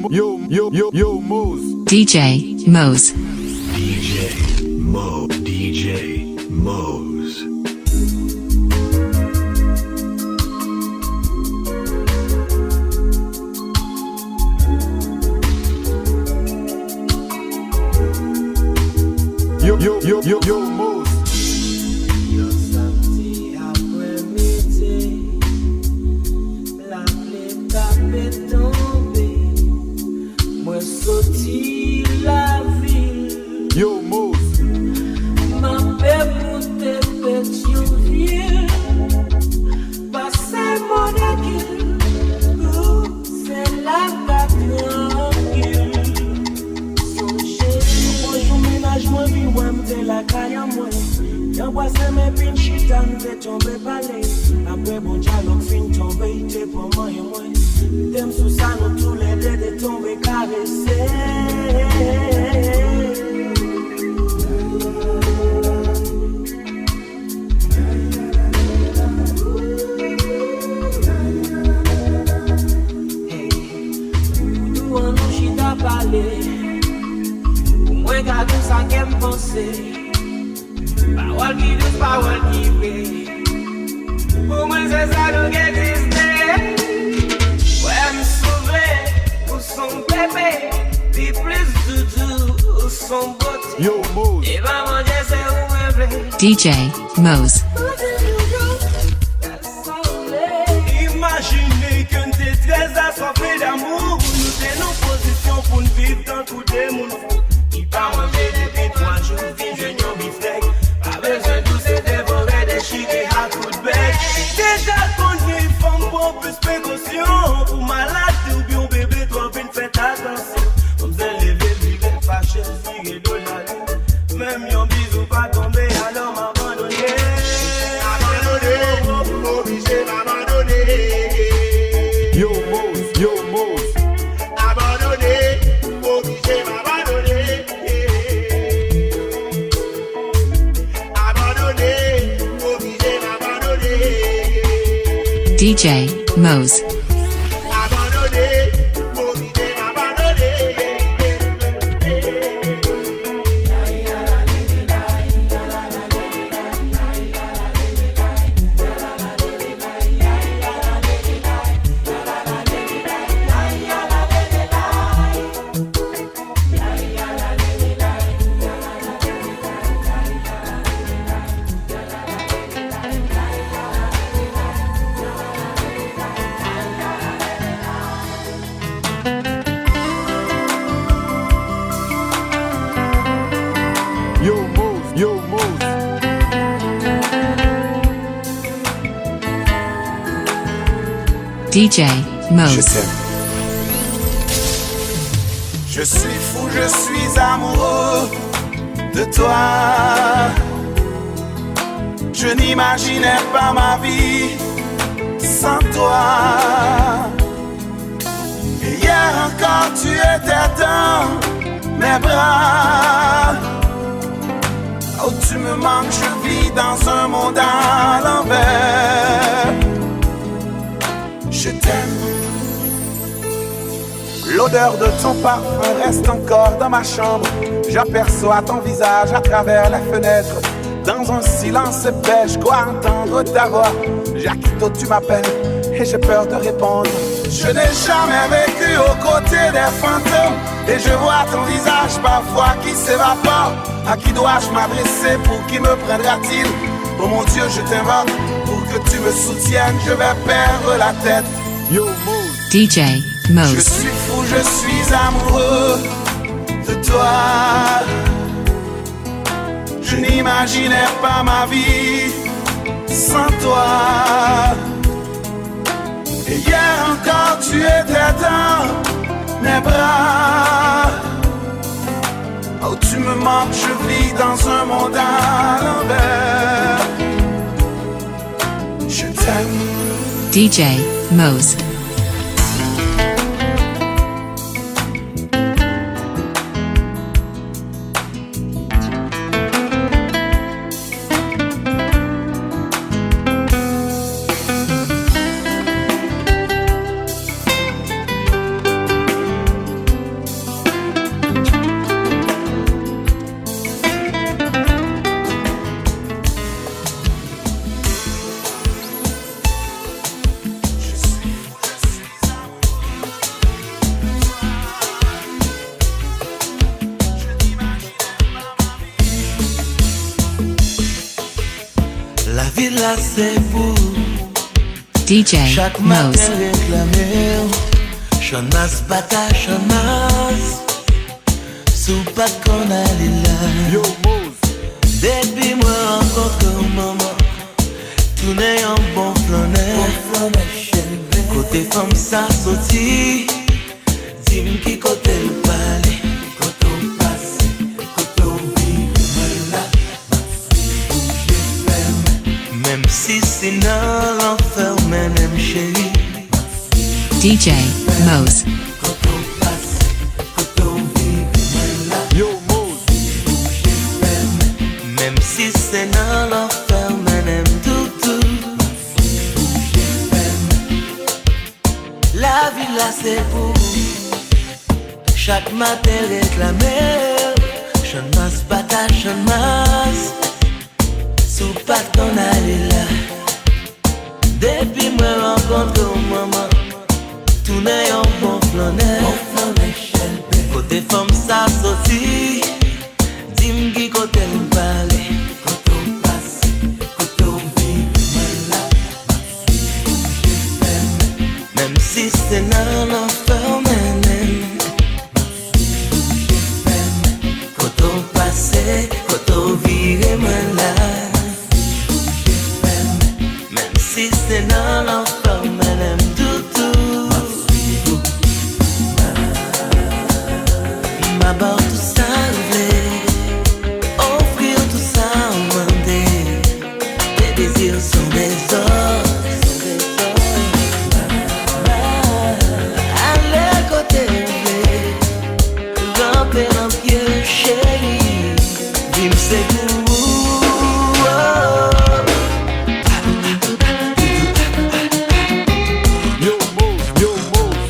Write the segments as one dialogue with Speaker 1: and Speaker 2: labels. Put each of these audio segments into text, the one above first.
Speaker 1: Mose.
Speaker 2: DJ Mose.
Speaker 3: DJ Mose.
Speaker 1: Yo, Mose.
Speaker 4: Yo samedi après-midi, la pluie tape tombé, moi sorti la ville.
Speaker 1: Yo, Mose.
Speaker 4: Ma paix monte Pétionville, passer mon équipe, c'est la tranquille. Bonjour ménage, moi vie, moi m'te la caille à moi. Y'a passé mes pinchitas, m'te tombé palais. Après bon dialogue fin tombé, il était pour moi et moi. T'aimes sous ça, nous tous les deux de tomber caressés. Moi garde ça qu'elle me pensait. Parole qui douce, parole qui paie. Pour moi c'est ça nous qui existait. Ouais me sauver pour son bébé. Puis plus doudou pour son beauté.
Speaker 1: Yo, Mose.
Speaker 4: Et va manger c'est où me plaît.
Speaker 2: DJ Mose.
Speaker 4: Imaginez que nous t'es très assoiffés d'amour. Nous t'es en position pour nous vivre dans le coup des mouns. Il pas manger depuis 3 jours, vin jeune bifteck. Pas besoin de se dévorer des chiquets à coups de bec. Déjà conduit, femme pour plus précaution. Pour malade ou bien bébé, toi vine faites attention. Comme ça lever, vivre, fâché, virer de la lune. Même yon bisou pas tomber, alors m'abandonner.
Speaker 3: Obligé m'abandonner.
Speaker 1: Yo, Mose. Yo, Mose.
Speaker 3: Abandonné, obligé m'abandonner. Abandonné, obligé m'abandonner.
Speaker 2: DJ Mose.
Speaker 3: Abandonné, obligé m'abandonner.
Speaker 1: Yo, Mose. Yo, Mose.
Speaker 2: DJ
Speaker 3: Je
Speaker 2: Mose.
Speaker 3: t'aime. Je suis fou, je suis amoureux de toi. Je n'imaginais pas ma vie sans toi. Et hier encore tu étais dans mes bras. Oh tu me manques, je vis dans un monde à l'envers. Je t'aime. L'odeur de ton parfum reste encore dans ma chambre. J'aperçois ton visage à travers la fenêtre. Dans un silence épais, je crois entendre ta voix. Jacquito, tu m'appelles et j'ai peur de répondre. Je n'ai jamais vécu aux côtés des fantômes. Et je vois ton visage parfois qui s'évapore. À qui dois-je m'adresser, pour qui me prendra-t-il? Oh mon Dieu, je t'invoque pour que tu me soutiennes. Je vais perdre la tête.
Speaker 1: Yo, Mose.
Speaker 2: DJ
Speaker 3: Je
Speaker 2: Mose.
Speaker 3: suis fou, je suis amoureux de toi. Je n'imaginais pas ma vie sans toi. Et hier encore tu étais dans mes bras. Oh tu me manques, je vis dans un monde à l'envers. Je t'aime.
Speaker 2: DJ Mose.
Speaker 5: là c'est pour
Speaker 2: DJ
Speaker 5: chaque matin
Speaker 2: Mose.
Speaker 5: réclamer. Chanas bata chanas, sous pas qu'on allait là.
Speaker 1: Yo Mose,
Speaker 5: Depuis moi rencontre maman, tout n'est un bon flaner. Côté femme ça sorti, dis-moi qui côté le palais. Côté on passe, côté on vit, voilà. Même si c'est dans l'enfer, mais même chérie.
Speaker 2: DJ Mose.
Speaker 5: Côté on passe, côté on vit, voilà.
Speaker 1: Yo Mose,
Speaker 5: Même si c'est dans l'enfer, mais même tout. La vie là c'est pour chaque matin réclamer. Chanas bata chanas, sous pas qu'on allait là. Depuis moi rencontre maman, tout n'est un bon flaner. Côté femme ça sorti, dis-moi qui côté le balai. Côté on passe, côté on vit, voilà. Même si c'est dans l'enfer, même. Quand on passait, quand on vivait, voilà. Même si c'est dans l'enfer, même tout. Ma barre tout ça, offrir tout ça, demander. Tes désirs sont des ordres.
Speaker 1: Yo Mose, Yo Mose,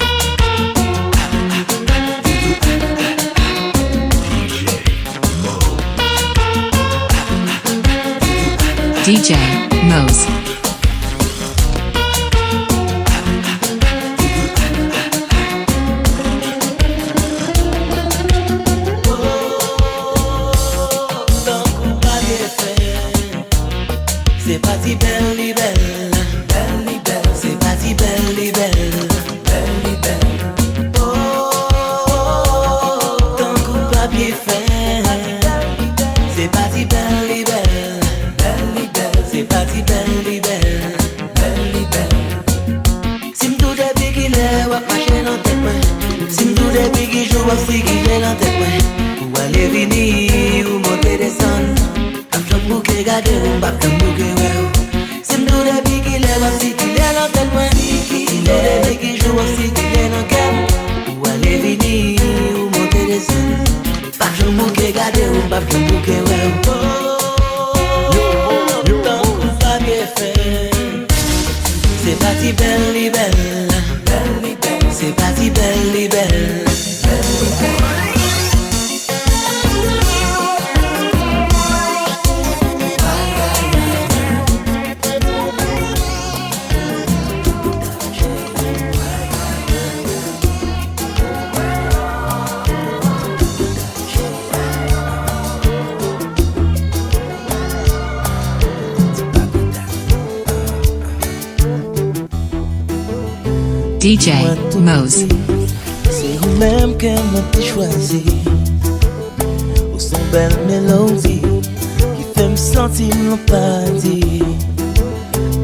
Speaker 2: DJ Mose.
Speaker 5: C'est parti belle, belle, belle, belle. C'est parti belle, belle, belle, belle. Oh, tant que papier fait. C'est parti belle, belle, belle, belle. C'est parti belle, belle, belle, belle. Si m'dou depuis qu'il est, wap marcher dans tête moi. Si m'dou depuis qu'il joue, wap si qu'il est dans tête moi. Ou aller venir, ou monter descendre. Pour que garder un bac de bouquet, c'est m'dou depuis qu'il est aussi qu'il est dans tel point. Il est depuis qu'il joue aussi qu'il est dans quel. Ou aller venir ou monter des sons. Pas que je bouquet garder un bac de bouquet,
Speaker 1: Yo
Speaker 5: tant qu'on pas bien fait. C'est parti belle, belle, belle, belle. C'est parti belle, belle, belle, belle.
Speaker 2: DJ Mose.
Speaker 5: C'est vous-même que moi t'ai choisi. Ou son belle mélodie qui fait me sentir mon paradis.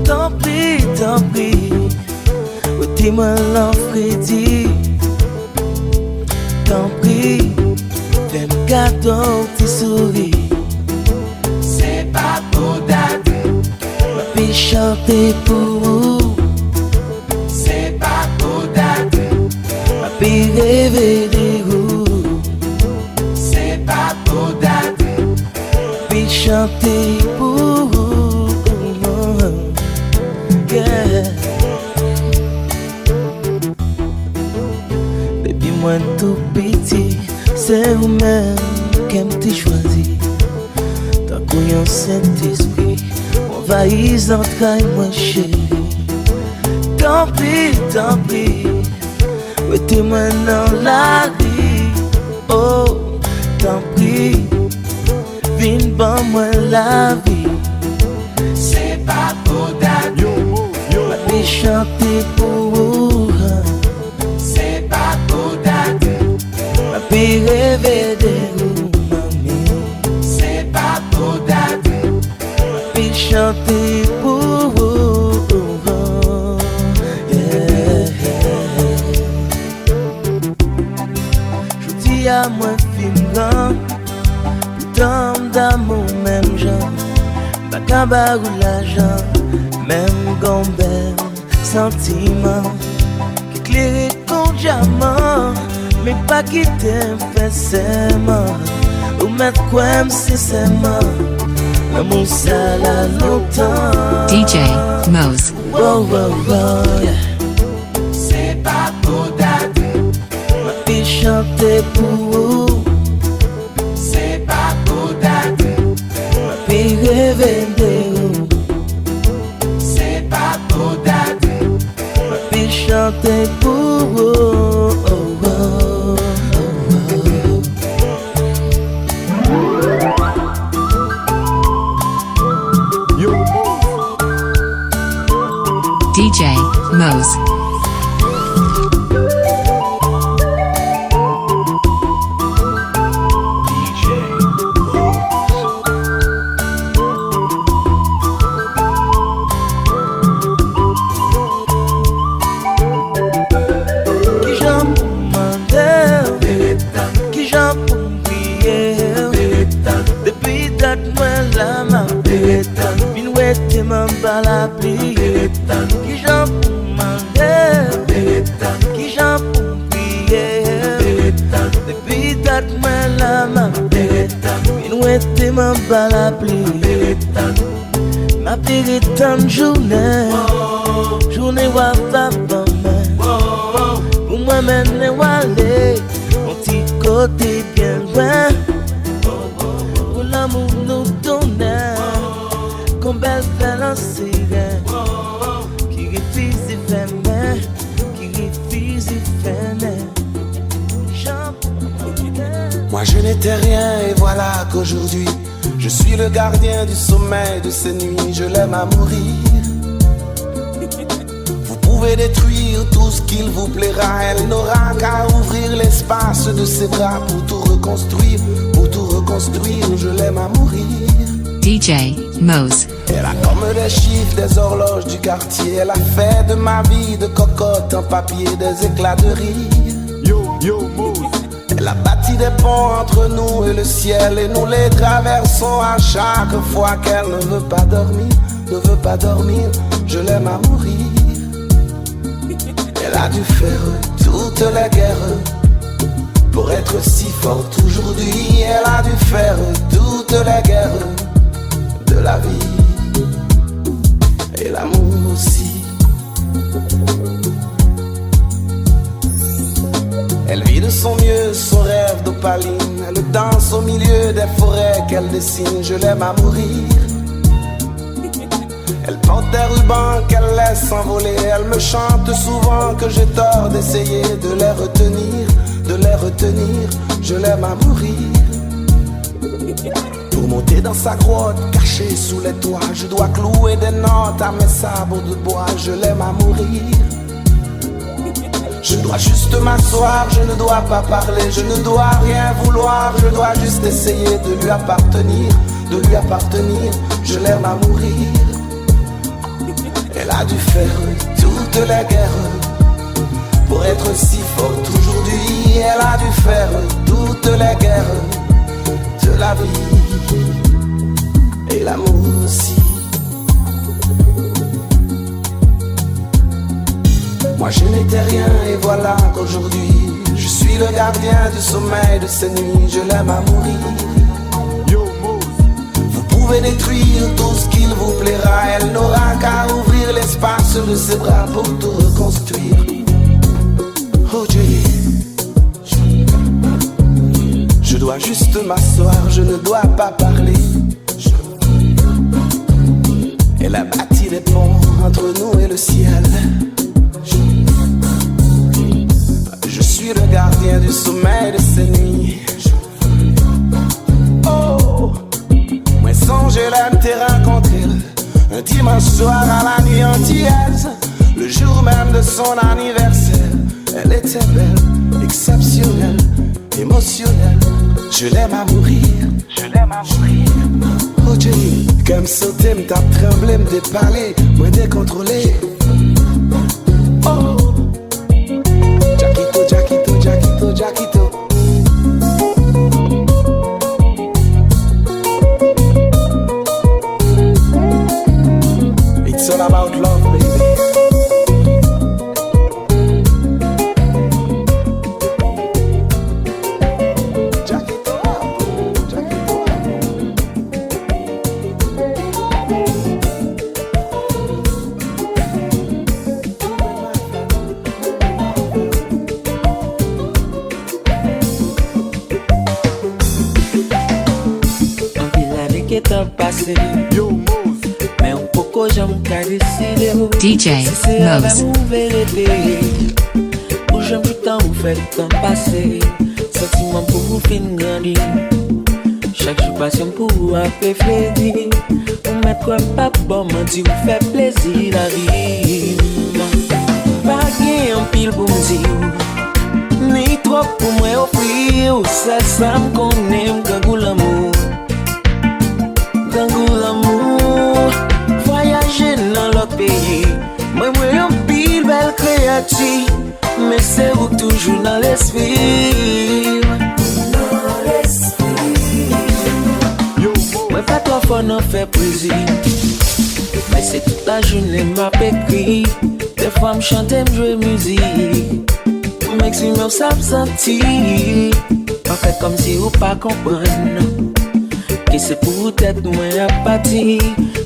Speaker 5: Tant pis, ou dis-moi l'enfrédit. Tant pis, fais-moi cadeau, petit souris. C'est pas pour date, ma fille chanter pour vous. Puis rêver des roues. C'est pas pour date. Puis chanter pour vous. Yeah. Baby, moi tout petit, c'est vous-même qui m'avez choisi. Tant qu'on y a un Saint-Esprit, on va y entrer, moi chérie. Tant pis. Mettez-moi dans la vie, oh, tant pis, viens ban moi la vie. C'est pas puis chanter pour vous.
Speaker 3: C'est pas pour date,
Speaker 5: Ma puis rêver de vous, mamie.
Speaker 3: c'est pas pour date,
Speaker 5: Puis chanter pour vous. Yeah. Je dis à moi film blanc, pourtant d'amour même genre. Pas qu'un barou l'argent, même gombel, sentiment. Qui éclairé comme diamant, mais pas qui t'aime forcément. Ou mettre quoi sincèrement. L'amour ça l'a longtemps.
Speaker 2: DJ Mose.
Speaker 5: Wow, wow, wow, yeah.
Speaker 3: c'est pas pour date,
Speaker 5: Ma fille chanter pour vous.
Speaker 3: c'est pas pour date,
Speaker 5: Ma fille rêver de vous.
Speaker 3: c'est pas pour date,
Speaker 5: Ma fille chanter pour vous. Oh, oh, oh,
Speaker 1: Yo, Mose.
Speaker 2: DJ Mose.
Speaker 5: Qui j'en pour demander, qui j'en pour prier. Depuis date moi la main, une ouette m'en bat la pluie. Qui j'en pour demander, qui j'en pour prier. Depuis date moi la main, une ouette m'en bat la pluie. Ma pire tant de journée, journée wa va pas mal. Pour moi mener ou aller, mon petit côté bien loin. Pour l'amour nous donner, comme belle fait l'ancien. Qui refuse de faire main, qui refuse de faire main.
Speaker 3: Moi je n'étais rien et voilà qu'aujourd'hui je suis le gardien du sommeil de ces nuits, je l'aime à mourir. Vous pouvez détruire tout ce qu'il vous plaira, elle n'aura qu'à ouvrir l'espace de ses bras pour tout reconstruire, je l'aime à mourir.
Speaker 2: DJ Mose.
Speaker 3: Elle a comme des chiffres, des horloges du quartier, elle a fait de ma vie de cocotte en papier, des éclats de rire.
Speaker 1: Yo, Mose.
Speaker 3: Elle a bâti des ponts entre nous et le ciel, et nous les traversons à chaque fois qu'elle ne veut pas dormir, je l'aime à mourir. Elle a dû faire toutes les guerres pour être si forte aujourd'hui. Elle a dû faire toutes les guerres de la vie et l'amour aussi. Elle vit de son mieux son rêve d'opaline. Elle danse au milieu des forêts qu'elle dessine. Je l'aime à mourir. Elle porte des rubans qu'elle laisse s'envoler. Elle me chante souvent que j'ai tort d'essayer de les retenir. Je l'aime à mourir. Pour monter dans sa grotte cachée sous les toits, je dois clouer des notes à mes sabots de bois. Je l'aime à mourir. Je dois juste m'asseoir, je ne dois pas parler, je ne dois rien vouloir, je dois juste essayer de lui appartenir, je l'aime à mourir. Elle a dû faire toutes les guerres pour être si forte aujourd'hui. Elle a dû faire toutes les guerres de la vie et l'amour aussi. Moi je n'étais rien et voilà qu'aujourd'hui je suis le gardien du sommeil de ces nuits. Je l'aime à mourir.
Speaker 1: Yo, Mose.
Speaker 3: Vous pouvez détruire tout ce qu'il vous plaira, elle n'aura qu'à ouvrir l'espace de ses bras pour tout reconstruire. Oh Dieu, je dois juste m'asseoir, je ne dois pas parler. Elle a bâti des ponts entre nous et le ciel. Je suis le gardien du sommeil de ces nuits. Oh, moi songe l'aime te rencontrer un dimanche soir à la nuit antillaise. de son anniversaire. Elle était belle, exceptionnelle, émotionnelle. Je l'aime à mourir. Oh Jenny, comme sauter, m'tape tremblé, m'déparler, moins décontrôlé. Oh, Jackito, Jackito, Jackito, Jackito. It's all about love, baby.
Speaker 1: Yo, Mose.
Speaker 5: Mais un poco j'aime qu'à décider.
Speaker 2: DJ
Speaker 5: Si c'est la
Speaker 2: Mose.
Speaker 5: même vérité, où j'aime tout temps vous faire le temps passer. Sentiment pour vous fin grandir. Chaque jour passion pour vous appeler flédir. Vous mettre quoi pas bon, m'en dit vous fait plaisir la vie. Pas gain en pile pour me dire. Ni trop pour moi offrir. Seul ça me connaît, m'gangou l'amour. Gangou l'amour, voyager dans l'autre pays. Moi, un pile belle créature, mais c'est vous toujours dans l'esprit. Dans l'esprit.
Speaker 1: Yo, Mose.
Speaker 5: Moi, pas trop fort, n'en fait plaisir. Mais c'est toute la journée, m'a écrit. Des fois, m'chante, m'jouer musique. Maximum, ça me sentit. Pas fait comme si vous pas comprendre. Et c'est pour être moins apathie.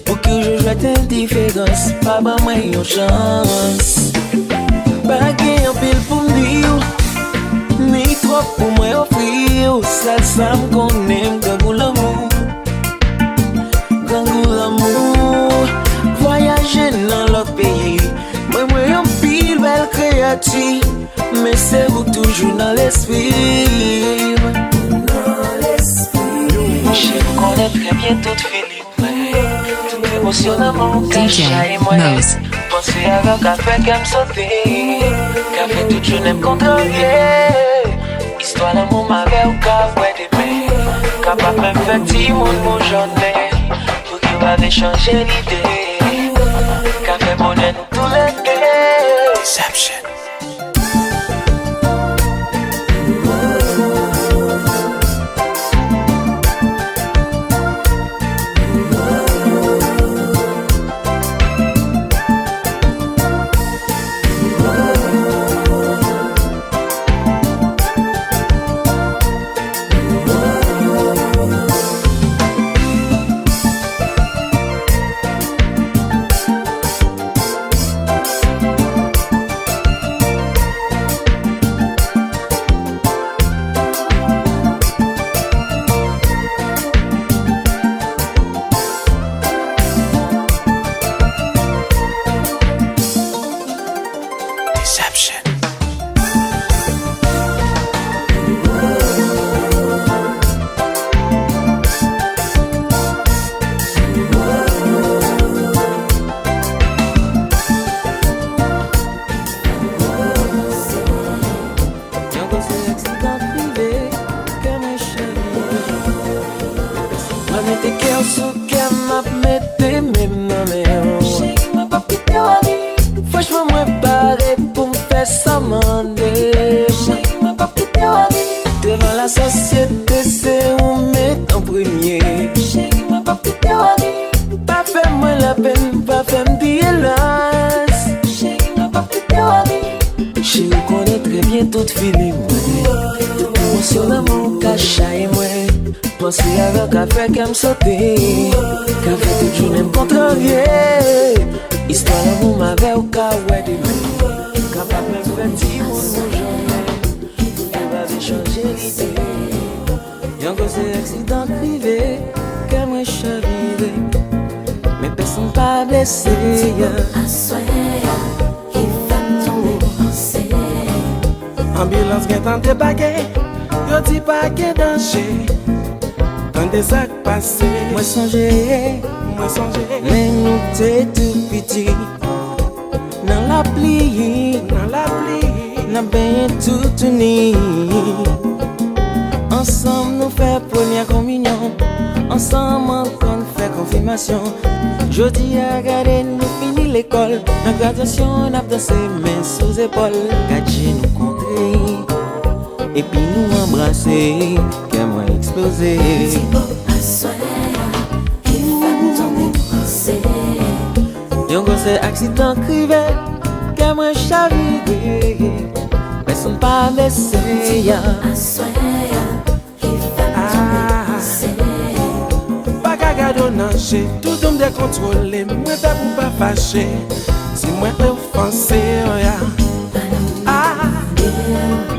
Speaker 5: Pour que je joue indifférence. Pas bah moi une chance. Pas gain en pile pour me dire. Ni trop pour moi offrir. Seul ça me connaît. Gangou l'amour. Gangou l'amour. Voyager dans l'autre pays. Moi un pile belle créature. Mais c'est vous toujours dans l'esprit. Je connais très bien toute Philippe. Tout émotionnellement,
Speaker 2: DJ Mose.
Speaker 5: Pensez avec café qui me sauter. Café toute journée me contrarier. Histoire d'amour m'avait au café de paix. Capable même faire petit monde mon journée. Pour qu'il va changer l'idée. Café bonheur tous les deux. Deception. Pensez avec café qui me sauter. Café toute journée me contrarier. Histoire d'amour m'avait au cas où elle est capable de me faire petit monde mon journée. Elle va changer l'idée. Y'en a ces accidents privés que moi j'arrive. Mais personne pas blessé.
Speaker 6: À soi, il va tomber penser.
Speaker 3: Ambulance qui tente de baguer. Yo dis pas qu'il y a danger. Dans des actes passés.
Speaker 5: Moi songer. Mais nous t'es tout petit. Dans la pluie.
Speaker 7: payer tout uni. Ensemble nous fait première communion. Ensemble on fait confirmation. Jeudi à garder nous fini l'école. La graduation on a dansé main sous épaule. Gadji nous contrer et puis nous embrasser. Qu'elle m'a explosé.
Speaker 6: Si beau à soir, qui fait tomber penser.
Speaker 7: Yon gros accident crivé. Qu'elle m'a chaviré. Mais son pas blessé.
Speaker 6: Si beau à soir, qui fait tomber penser.
Speaker 3: Pas gagado nager, tout homme décontrôlé. Moi pas pour pas fâcher. Si moi offensé, oh ya.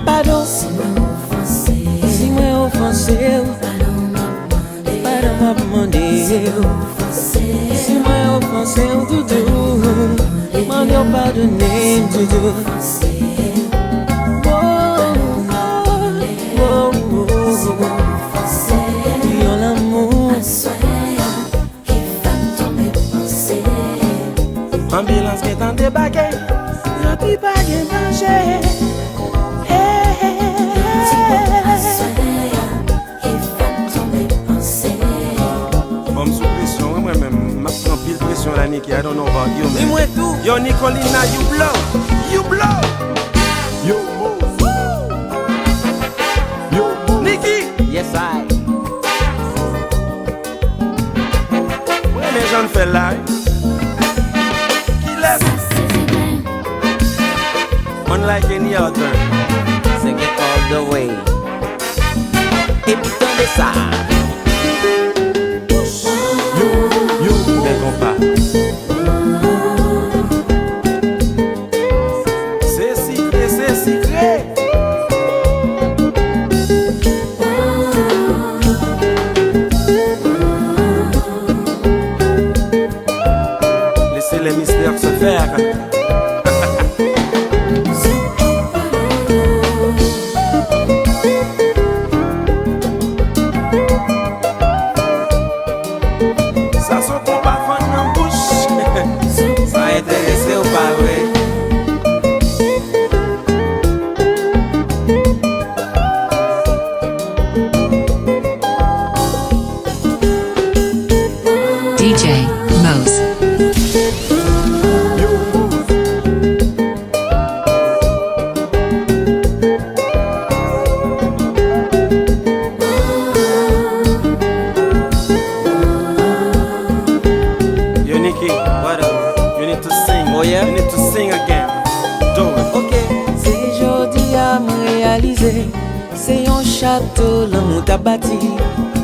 Speaker 7: Pardon,
Speaker 6: Si moi offensé,
Speaker 7: si moi offensé, pardon m'a demandé. Si moi offensé, doudou, m'en ai pardonné, doudou. Yon l'amour,
Speaker 3: Ambulance qui est en débagué, y'a plus pas gain danger. Bon, sous pression, moi-même, ma prends pile pression la Niki, I don't know about you, man.
Speaker 7: dis-moi tout.
Speaker 3: Yo, Nicolina, you blow, you blow.
Speaker 1: Yo, Mose. Yo, Mose.
Speaker 3: Niki,
Speaker 7: Yes, I.
Speaker 3: ouais, les gens fait là. Qui laisse, unlike any other.
Speaker 7: Sing it all the way. Et puis t'en es ça.
Speaker 3: Ben compas. C'est secret, c'est secret. Laissez les mystères se faire. Ça son combat fun en bouche.
Speaker 7: Ça intéressé ou pas, ouais.
Speaker 2: DJ Mose.
Speaker 1: Yo, Mose.
Speaker 3: Yo Nikki,
Speaker 7: What up?
Speaker 3: you need to sing.
Speaker 7: Oh, yeah?
Speaker 3: You need to sing again. Do it.
Speaker 7: Ok, c'est jodi à me réaliser. C'est un château, l'amour t'a bâti.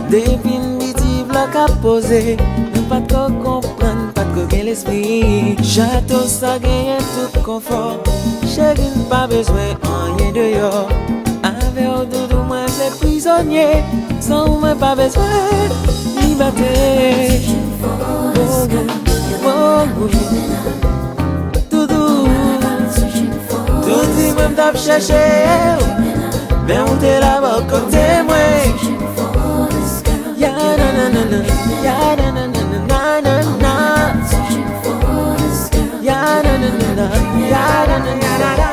Speaker 7: Depuis une petit bloc à poser. Nous pas de comprendre, pas de gain l'esprit. Château, ça gagne tout confort. Chérie, pas besoin en rien dehors. Avec au doudou, moi c'est prisonnier. Sans moi, pas besoin liberté. Doudou. Tout dit même t'as cherché. Ben on t'est là-bas côté moi. Ya na na na na, ya na na na na na na. Ya na na na na, ya na na na na.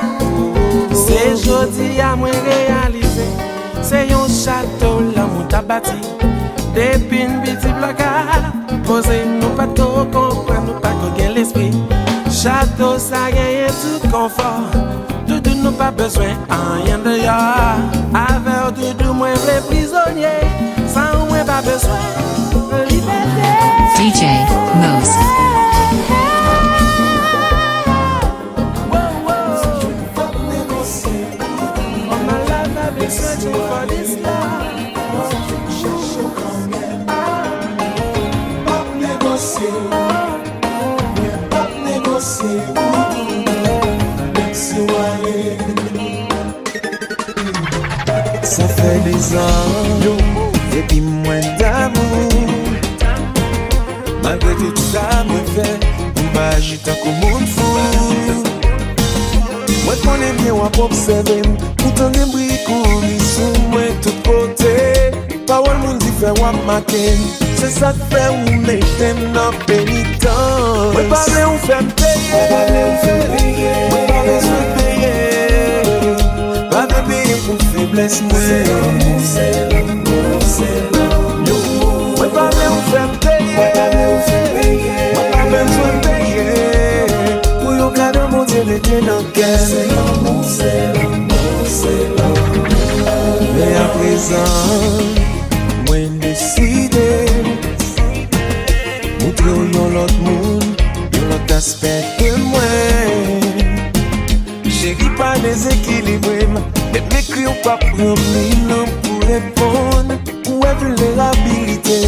Speaker 3: C'est jodi à moi réaliser. C'est un château, l'amour t'a bâti. Depuis une petite bloc à poser. Nous pas trop comprendre, nous pas trop gain l'esprit. Château, ça gagne tout confort. Doudou, nous pas besoin en rien dehors. Avec doudou, moi, les prisonniers. Sans moi, pas besoin de liberté.
Speaker 2: DJ Mose.
Speaker 3: All my life I've been searching for this love.
Speaker 8: Ça fait des ans, et puis moins d'amour. Malgré tout ça, me fait, on va agiter comme un fou. Moi, je connais bien, on va observer. Pourtant, des bricoles, ils sont moi de tout côté. Parole, mon dit, fait, on va marquer. C'est ça que fait, on est dans pénitence. Moi, parler, on fait payer. Moi, parler, on fait payer. faiblesse moi. Moi pas me faire payer. Moi pas besoin de payer. Pour yon cadeau mon Dieu mettez dans quel. Mais à présent, moi décidé montrer yon l'autre monde, yon l'autre aspect de moi. Chérie pas déséquilibré, mais m'écrit ou pas prendre non pour répondre. Où est vulnérabilité?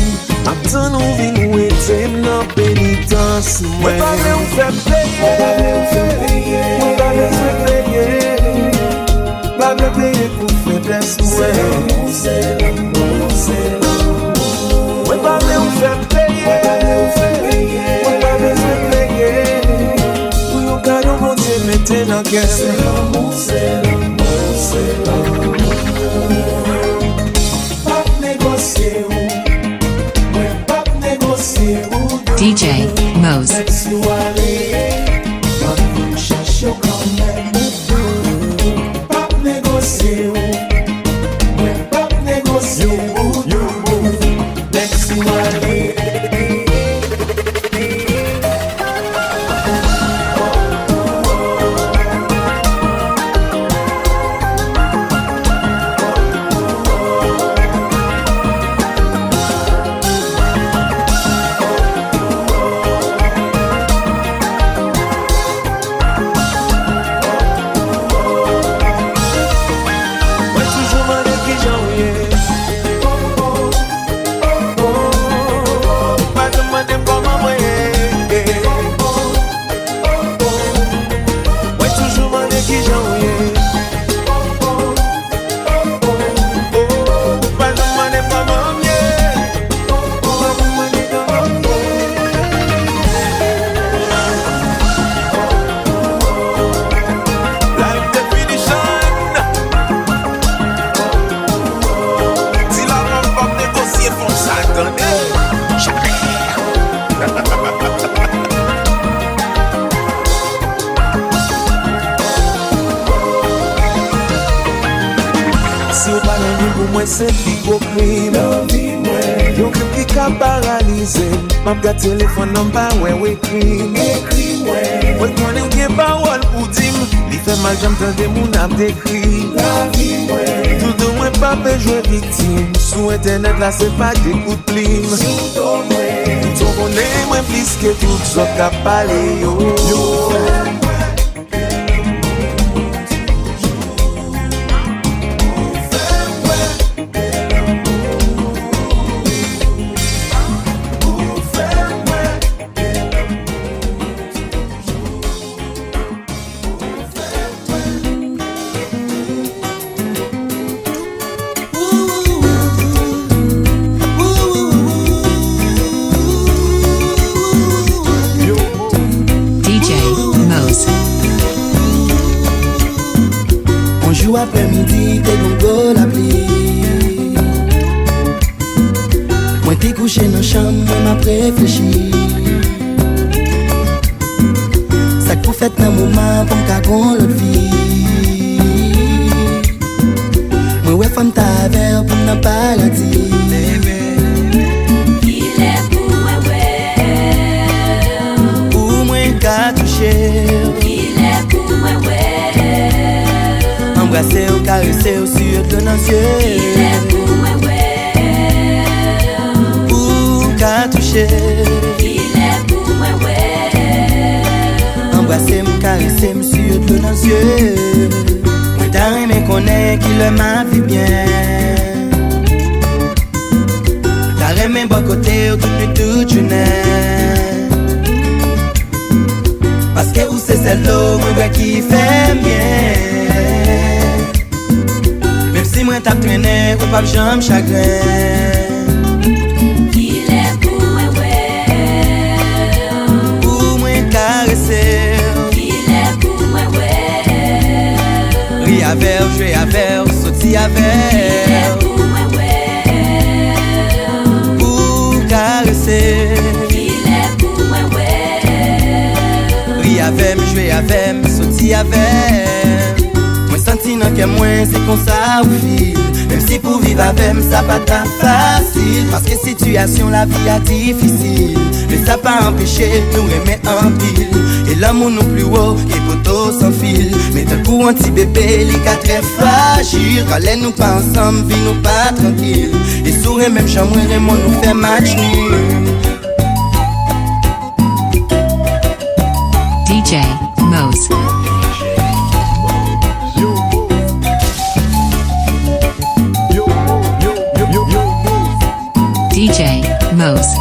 Speaker 8: Attends nous vin où était non pénitence. Moi pas me faire payer. Moi pas me payer. Pas me payer pour faiblesse. Moi pas me faire payer. Moi pas me payer. Pour yon cadeau mon Dieu mettez dans quel.
Speaker 2: DJ Mose. C'est l'hypocrite. Yon crime qui ka paralysé. M'a got téléphone number ouais écrit. Ouais connais gen parole pour dire. Li fait mal j'aime tande moun ap décrit. Tout de moins pas peut jouer victime. Sur internet là c'est pas des coups de plume. Tout connaît moins plus que tout ça qu'a parlé yo.
Speaker 5: Après-midi, t'es donc la pluie. Moi t'es couché dans la chambre, moi m'a réfléchi. Ça qu'on fait dans le moment pour m'cagon l'autre vie. Moi ouais femme ta verre pour n'a pas la dire.
Speaker 6: Il est pour moi ouais.
Speaker 5: Pour moi qu'a touché.
Speaker 6: Il est pour moi ouais.
Speaker 5: Embrasser ou caresser ou sur de nos yeux.
Speaker 6: Il est pour moi ouais.
Speaker 5: Ou qu'a touché.
Speaker 6: Il est pour moi ouais.
Speaker 5: Embrasser ou caresser sur de nos yeux. Moi t'as aimé connaître qu'il m'a vu bien. T'as aimé bon côté ou toute une parce que où c'est celle-là moi qui fait bien. Si moi t'as traîné ou pas j'aime chagrin.
Speaker 6: Il est pour moi ouais.
Speaker 5: Pour moi caresser.
Speaker 6: Il est pour moi ouais.
Speaker 5: Ri avec, jouer avec, sauter avec.
Speaker 6: Il est pour moi ouais.
Speaker 5: Pour caresser.
Speaker 6: Il est pour moi ouais.
Speaker 5: Ri avec, jouer avec, sauter avec. Moi
Speaker 9: senti nan ke mwen, c'est comme ça ou fil. Même si pour vivre avec moi, ça pas ta facile. Parce que situation la vie est difficile. Mais ça pas empêché, nous aimer en pile. Et l'amour nous plus haut, et poteau sans fil. Mais d'un coup, un petit bébé, les quatre très fragile. Quand les nous pas ensemble, vie nous pas tranquille. Et sourire même chambre, et mon nous fait match nul.
Speaker 10: DJ Mose. DJ Mose.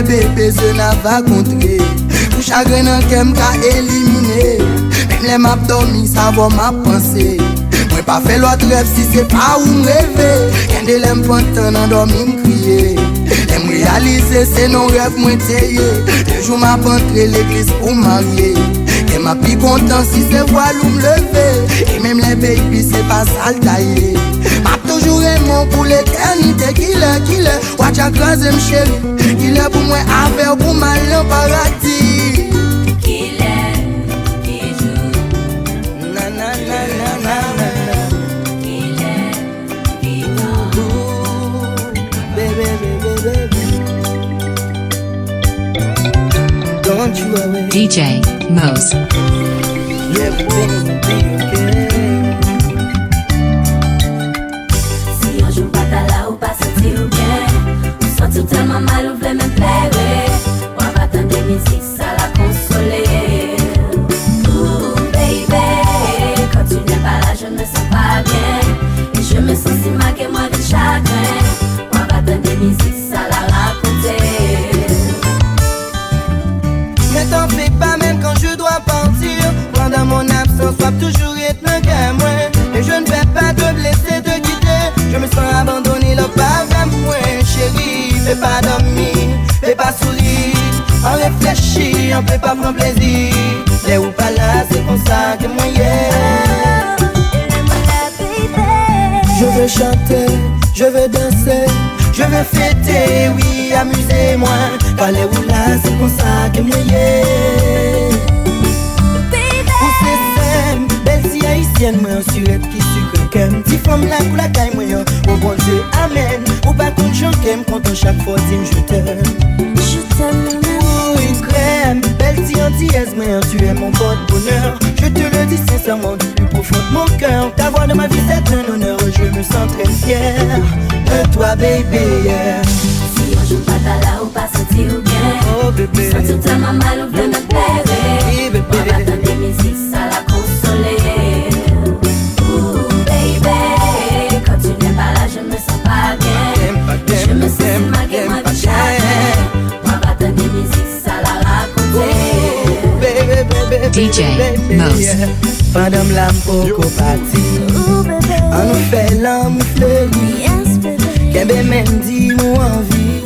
Speaker 9: Bébé se n'a pas contré. Pour chagrin nan kem ka éliminé. Même les map dormi, ça va m'a pensé. Moi pas fait l'autre rêve si c'est pas où m'rêver. Quand de l'aime pantan nan dormi m'crier. L'aime réaliser c'est non rêve moi teye. Le jour m'a rentré l'église pour marier. Et m'a plus content si c'est voile ou m'lever. Et même les baby c'est pas sale taillé. M'a toujours aimé pour l'éternité. Killer, watch a croise m'chéri. Il est pour moi avec pour mal en paradis.
Speaker 6: Qu'il est, qui joue.
Speaker 9: Na na na na na na.
Speaker 6: Qu'il est, qui danse.
Speaker 9: Baby. Don't you worry.
Speaker 10: DJ Mose.
Speaker 9: Everything will be okay.
Speaker 6: Si un jour pas ta là ou pas sentir ou bien. Senti tellement mal ou vle me pleurer. On va attendre des musiques, ça la consoler. Ooh, baby, quand tu n'es pas là, je me sens pas bien. Et je me sens si mal que moi de chagrin. On va attendre des musiques, ça la raconter.
Speaker 9: Mais t'en fais pas même quand je dois partir. Pendant mon absence, sois toujours être un qu'à moi. Et je ne vais pas te blesser, te quitter. Je me sens abandonné, le pas à moi, chérie. Fais pas dormir, fais pas sourire. On réfléchit, on peut pas prendre plaisir. Les ou pas là, c'est comme ça que moi yeah. Je veux chanter, je veux danser, je veux fêter, oui, amusez-moi. Quand les ou là, c'est comme ça que moi yeah. Pour ces scènes, belle si haïtienne, moi en surette qui sucre qu'aime. Petit femme là pour la taille, moi au bon Dieu, amen. Ou pas contre j'en qu'aime, content chaque fois, dis je t'aime.
Speaker 6: Je t'aime,
Speaker 9: Oh, une crème, belle si antillaise, moi tu es mon porte-bonheur. Je te le dis sincèrement du plus profond de mon cœur. Ta voix de ma vie c'est un honneur, je me sens très fier de toi baby yeah.
Speaker 6: si un jour pas ta là ou pas sentir ou bien.
Speaker 9: Oh bébé,
Speaker 6: Senti tellement mal ou vle me pleurer.
Speaker 9: oui bébé.
Speaker 6: On va attendre des musiques, ça la consoler. Ooh, baby, quand tu n'es pas là, je me sens pas bien. Je me sens si mal que moi de chagrin. On va attendre des musiques, ça la raconter.
Speaker 10: DJ Mose.
Speaker 9: Pendant l'âme pour partir, on nous fait l'amour fleuri. Qu'un bébé même dit mon envie,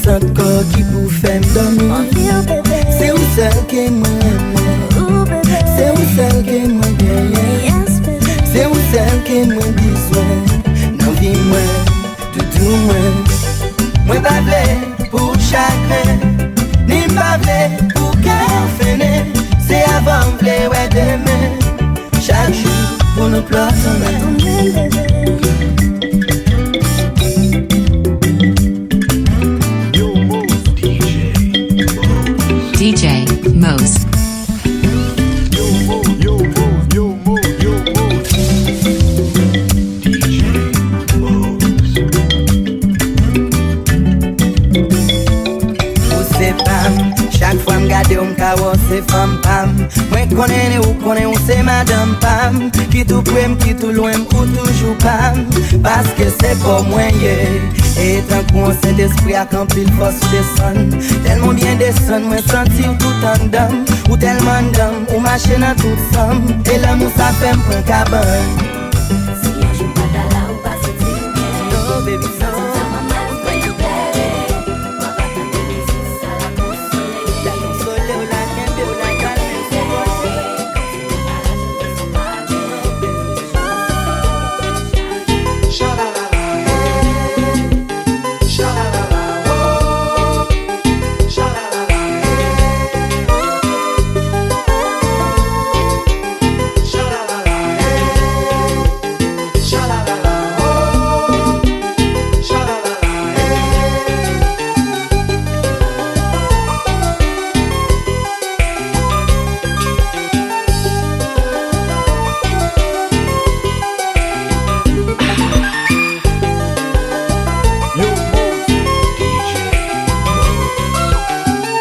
Speaker 9: sans corps qui pour faire dormir. C'est où seul que moi aime, c'est où seul que moi gagne, c'est où seul que moi besoin. Non vie moi, tout moi, moi pas vle pour chagrin, ni pas vle pour cœur fainé. C'est avant vle ouais demain, chaque jour pour nous pleurer son main.
Speaker 10: DJ Mose.
Speaker 9: Chaque fois m'gade ou m'kawa c'est femme pam. Moi connais ou c'est madame pam. Qui tout près, qui tout loin ou toujours pam. parce que c'est pas moyen. Et tant qu'on s'est d'esprit à camper le force descend. Tellement bien descend, moi sentir tout en dame. Ou tellement d'âme, ou machine à toute somme. Et l'amour ça fait m'prendre cabane.
Speaker 6: Si un jour pas là ou pas sentir bien.
Speaker 9: Non baby non.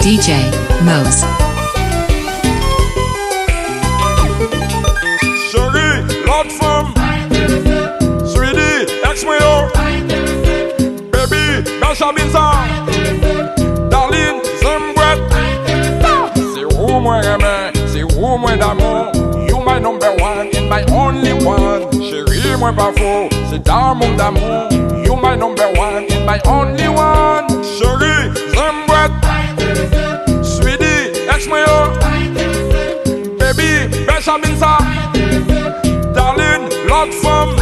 Speaker 10: DJ Mose.
Speaker 1: Chérie, l'autre femme. Sweetie, ex-moyo. Baby, Benjamin Zan. Darlene, Zembret. C'est où moi aimer, c'est où moi d'amour. You my number one and my only one. Chérie, moi pas faux, c'est d'amour d'amour. You my number one and my only one. Chérie, Zembret. Ex-moyo, baby, Benjamin Zan. Darlene, l'autre femme.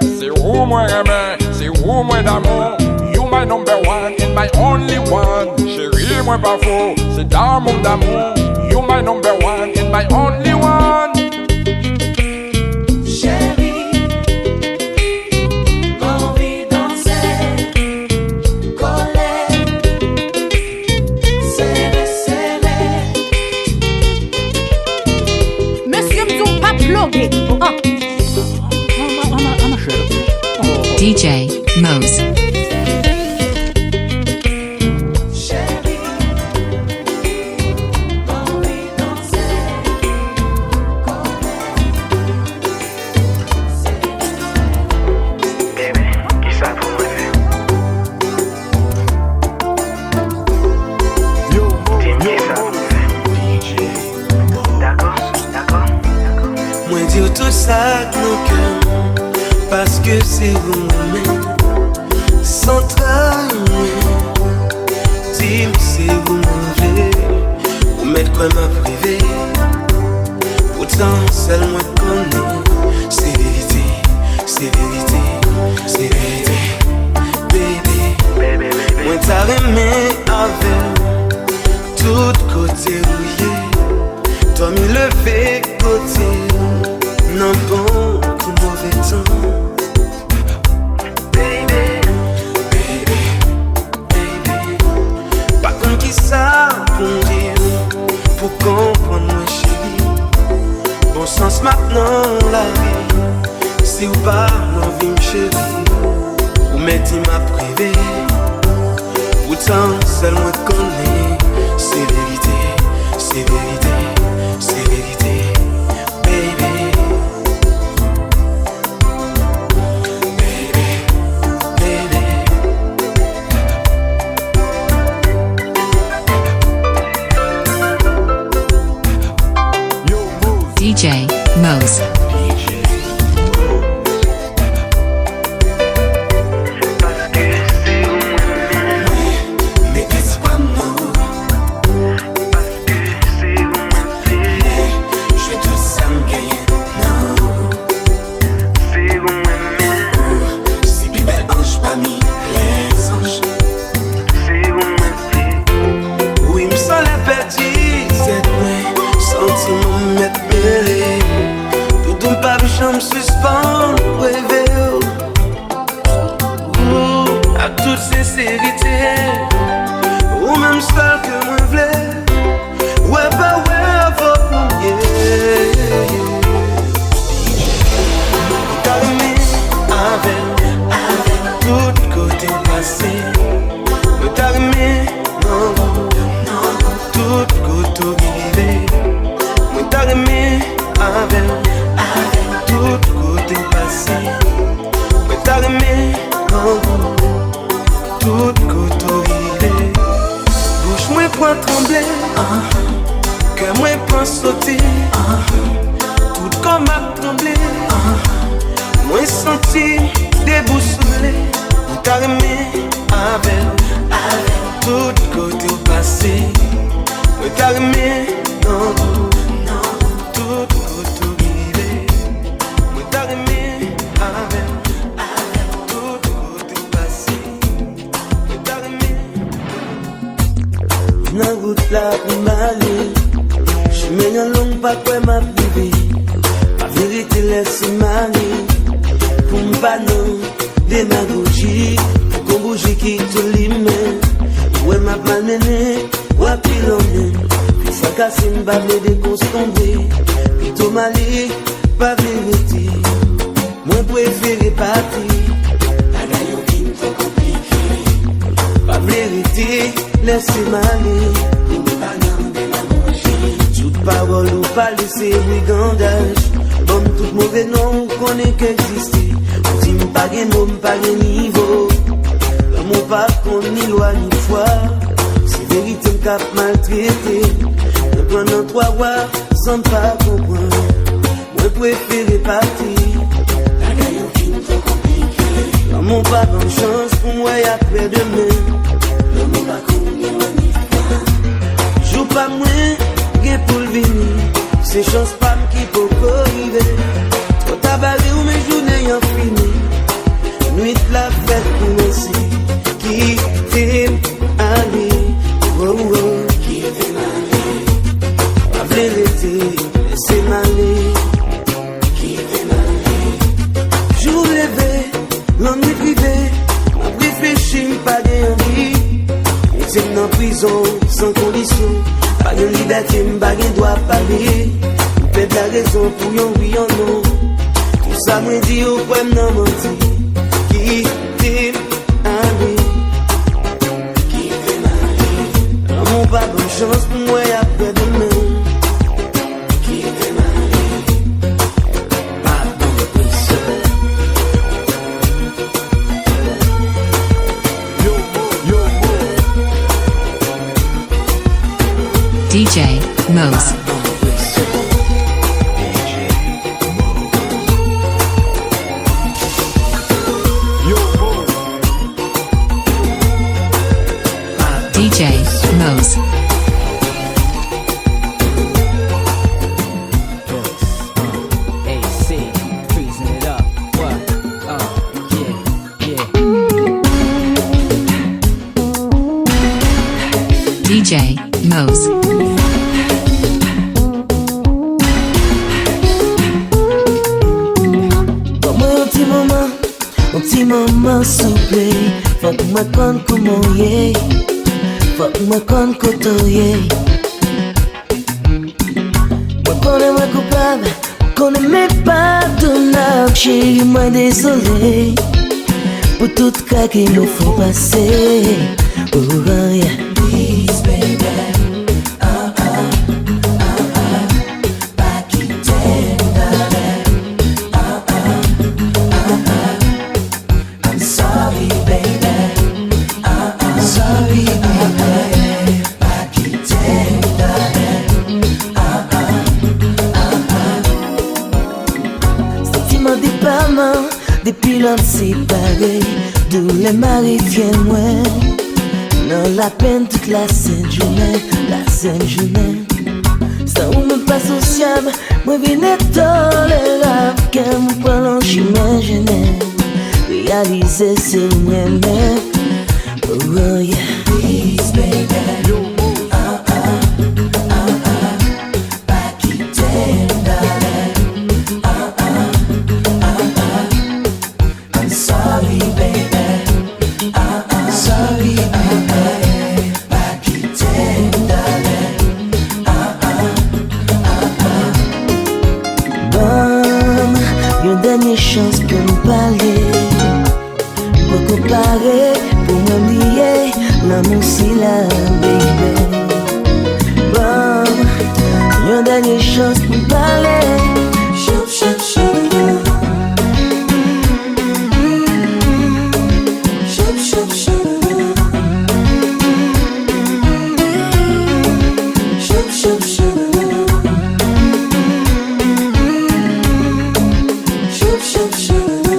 Speaker 1: C'est où moi aimer, c'est où moi d'amour. You my number one and my only one. Chérie, moi pas faux, c'est d'amour d'amour. You my number one and my only one.
Speaker 10: DJ Mose.
Speaker 7: Moi dire tout ça de nos cœurs, parce que c'est vous-même, sans trahir. Dis-moi c'est vous mauvais, vous mettez quoi m'a privé. Pourtant seul moi connais, c'est vérité, c'est vérité, c'est vérité. Baby, moi t'as aimé avec tout côté rouillé. Toi m'y levé côté, non bon pour mauvais temps. Baby, baby, baby. Pas comme qui ça pour dire, pour comprendre moi chérie. Bon sens maintenant la vie, si ou pas l'envie me chérie. Ou mettez ma privée, pourtant seul moi connais, c'est vérité, c'est vérité. C'est vérité, baby. Baby, baby.
Speaker 10: DJ Mose.
Speaker 7: Mais qu'est-ce pas nous? Parce que c'est
Speaker 9: Moi senti déboussolé, carrément avec tout côté au passé. Moi carrément non, tout côté au rivé. Moi carrément avec tout côté au passé. Moi carrément dans route là pour m'aller. Je mène un long pas quoi m'a privé. La vérité laisse m'aller. Pour m'panon, démagogie. Pour qu'on bouge qui te l'imène. Ouais m'a panéné, ouais pis l'emmène. Puis ça casse m'ba me déconstonder. Plutôt malé, pas vérité. Moi préféré partir. La gagne qui me fait compliqué. Pas vérité, laissez m'aller. Pour m'panon, démagogie. Toute parole ou pas laisser brigandage. Bon, tout mauvais nom, on connaît qu'exister. On dit m'pas gen mot, m'pas gen niveau. L'amour pas qu'on ni loi ni foi. C'est vérité m'cap maltraité. Me prendre en 3 rois sans pas comprendre. Moi préféré partir. La gagne qui nous fait compliqué. L'amour pas bonne chance pour moi et après demain. L'amour pas qu'on ni loi ni foi. Joue pas moins, gen pour le venir. C'est chance pas qui peut arriver. Trop tabaré ou mes journées en fini. Nuit la fête pour aussi. Qui t'aime aller. Oh oh. Qui t'aime aller. La vérité, laissez m'aller. Qui t'aime aller. Jour levé, l'ennui privé. On réfléchit, pas d'envie. On t'aime en prison, sans condition. Pas de liberté, pas de droit parler. Vous faites la raison pour yon oui yon non. Tout ça me dit au point non menti. Qui t'aime aller. Qui t'aime aller. L'amour pas bonne chance pour moi et après demain. Qui t'aime aller. Pas bonne pression.
Speaker 10: DJ Mose. DJ Mose.
Speaker 7: AC, freezing it up. What? Yeah.
Speaker 10: DJ Mose.
Speaker 5: Un petit moment souple. Faut que moi connaisse comment yé. Faut que moi connaisse comment yé. Moi connais moi coupable. Connais mes pardonnables. Chérie moi désolé. Pour tout cas qu'il nous faut passer. Oh yeah. Please baby. Depuis l'homme séparé, d'où les maris viennent moins. Non, la peine toute la sainte journée, la sainte journée. Ça ou me pas sociable, moi viens tolérable. Qu'elle me prend j'imagine. Réaliser c'est moi-même. Oh yeah. Please baby. Chance pour nous parler, pour comparer, pour m'oublier, l'amour si la baby. Bon, une dernière chance pour nous parler. Chou, chou, chou. Chou, chou, chou. Chou, chou, chou. Shoot, shoot, shoot.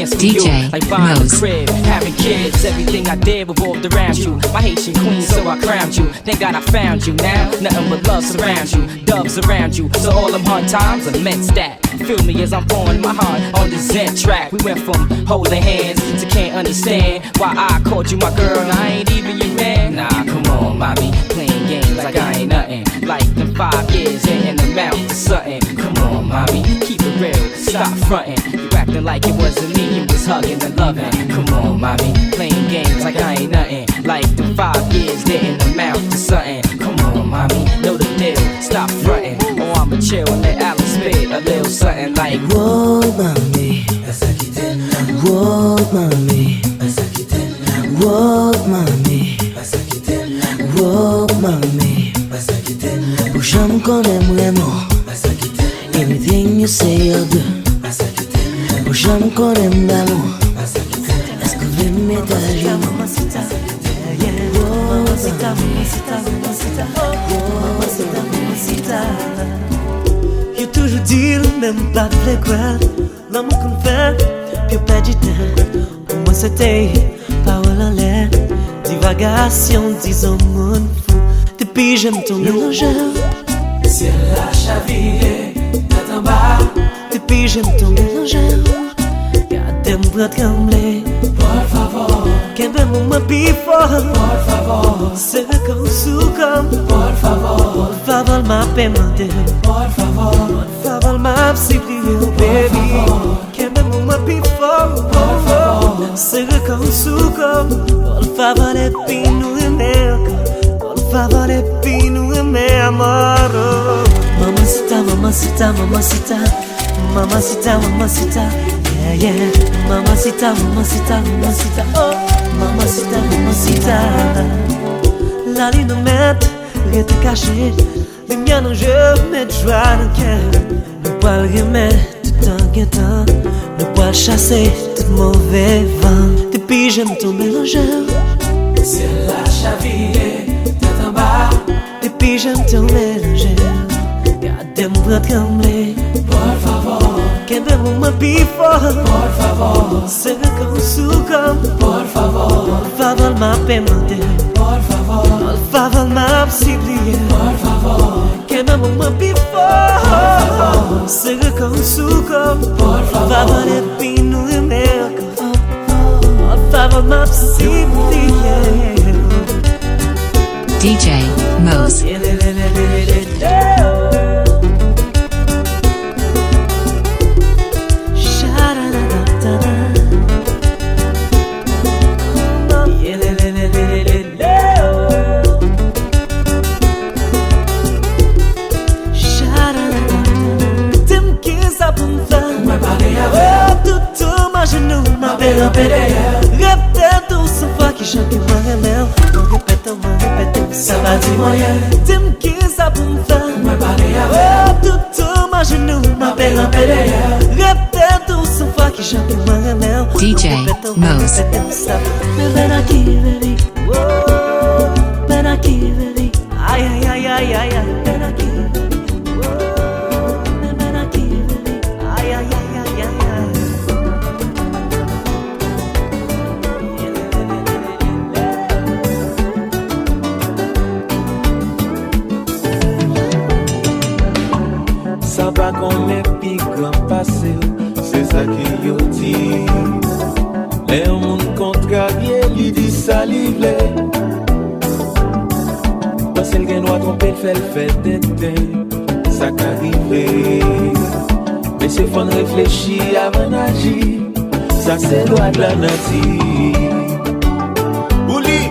Speaker 11: just for
Speaker 10: DJ
Speaker 11: you. Like buying a
Speaker 10: Mose.
Speaker 11: crib, having kids, everything I did revolved around you. My Haitian queen, so I crowned you. Thank God I found you now. Nothing but love surrounds you, doves around you. So all them hard times are meant stat. Feel me as I'm pouring my heart on the Zen track. We went from holding hands to can't understand why I called you my girl and I ain't even your man. Nah, come on, mommy, playing games like I ain't nothing. Like them 5 years in the mouth to something. Come on, mommy, keep it real, stop fronting. You acting like it wasn't me, you was hugging and loving. Come on, mommy, playing games like I ain't nothing. Like them 5 years in the mouth to something. Come on, mommy, know the deal, stop fronting. Or I'ma chill and let Alice spit a little something like
Speaker 9: whoa, mommy, whoa, mommy, whoa, mommy, whoa, mommy. Pour jamais qu'on aime vraiment. Everything you say or do. Pour jamais qu'on aime l'amour. Est-ce que vous m'aimez d'ailleurs? Mamacita, mamacita, mamacita, mamacita, mamacita. You toujours dire même pas de quoi. L'amour qu'on fait, puis pas du temps. Pour moi c'était parole en l'air. Divagation, disons mon fou. Depuis j'aime ton mélangeur. C'est la chaville, t'as en bas. Depuis j'aime ton mélangeur. Gardez-moi pour trembler. Por favor. Quem vê uma pifor. Por favor. Se com sucam. Por favor. Por favor, ma pemante. Por favor. Por favor, ma psiquio, baby. Quem vê uma pifor. Por favor. Se com sucam. Por favor, é pino e melco. Por favor, é pino e meu amor. Mamacita, mamacita, mamacita. Mamacita, mamacita. Yeah, yeah. Mamacita, mamacita, mamacita. Oh, mamacita, mamacita. La ligne met, rien te caché. Les miens non, je mets de joie dans le cœur. Ne pas le remettre tout en guettant. Ne pas chasser tout mauvais vent. Depuis j'aime ton mélangeur. C'est la chaville, tête en bas. Depuis j'aime ton mélangeur. Gardez-moi pour trembler. Por favor. Quem vê uma pifor. Por favor. Se vê com sucam. Por favor. Por favor, ma pemante. Por favor. Por favor, ma psiquio. Por favor. Quem vê uma pifor. Por favor. Se vê com sucam. Por favor, é pino e melco. Por favor, ma psiquio.
Speaker 10: DJ Mose.
Speaker 9: Repete o sofá que já tem uma remel. Não repete, ça va de moyen. Tim que sabe tudo mas não m'appelle un PDR. Repete o sofá que já tem uma remel.
Speaker 10: DJ Mose.
Speaker 9: Ven aqui, baby. Ven aqui, baby. Ai, ai, ai, ai, ai, ai. Ven aqui. Ven aqui, baby. Ai, ai, ai, ai, ai, ai.
Speaker 8: Ça va qu'on est pi grand passé, c'est ça qui yo dit. Les monde contrarié, lui dit ça livre. Parce qu'elle gagne droit tromper, le fait d'été, ça qu'arrivé. Mais c'est faut réfléchir avant d'agir, ça c'est loi de la nature. Ouli,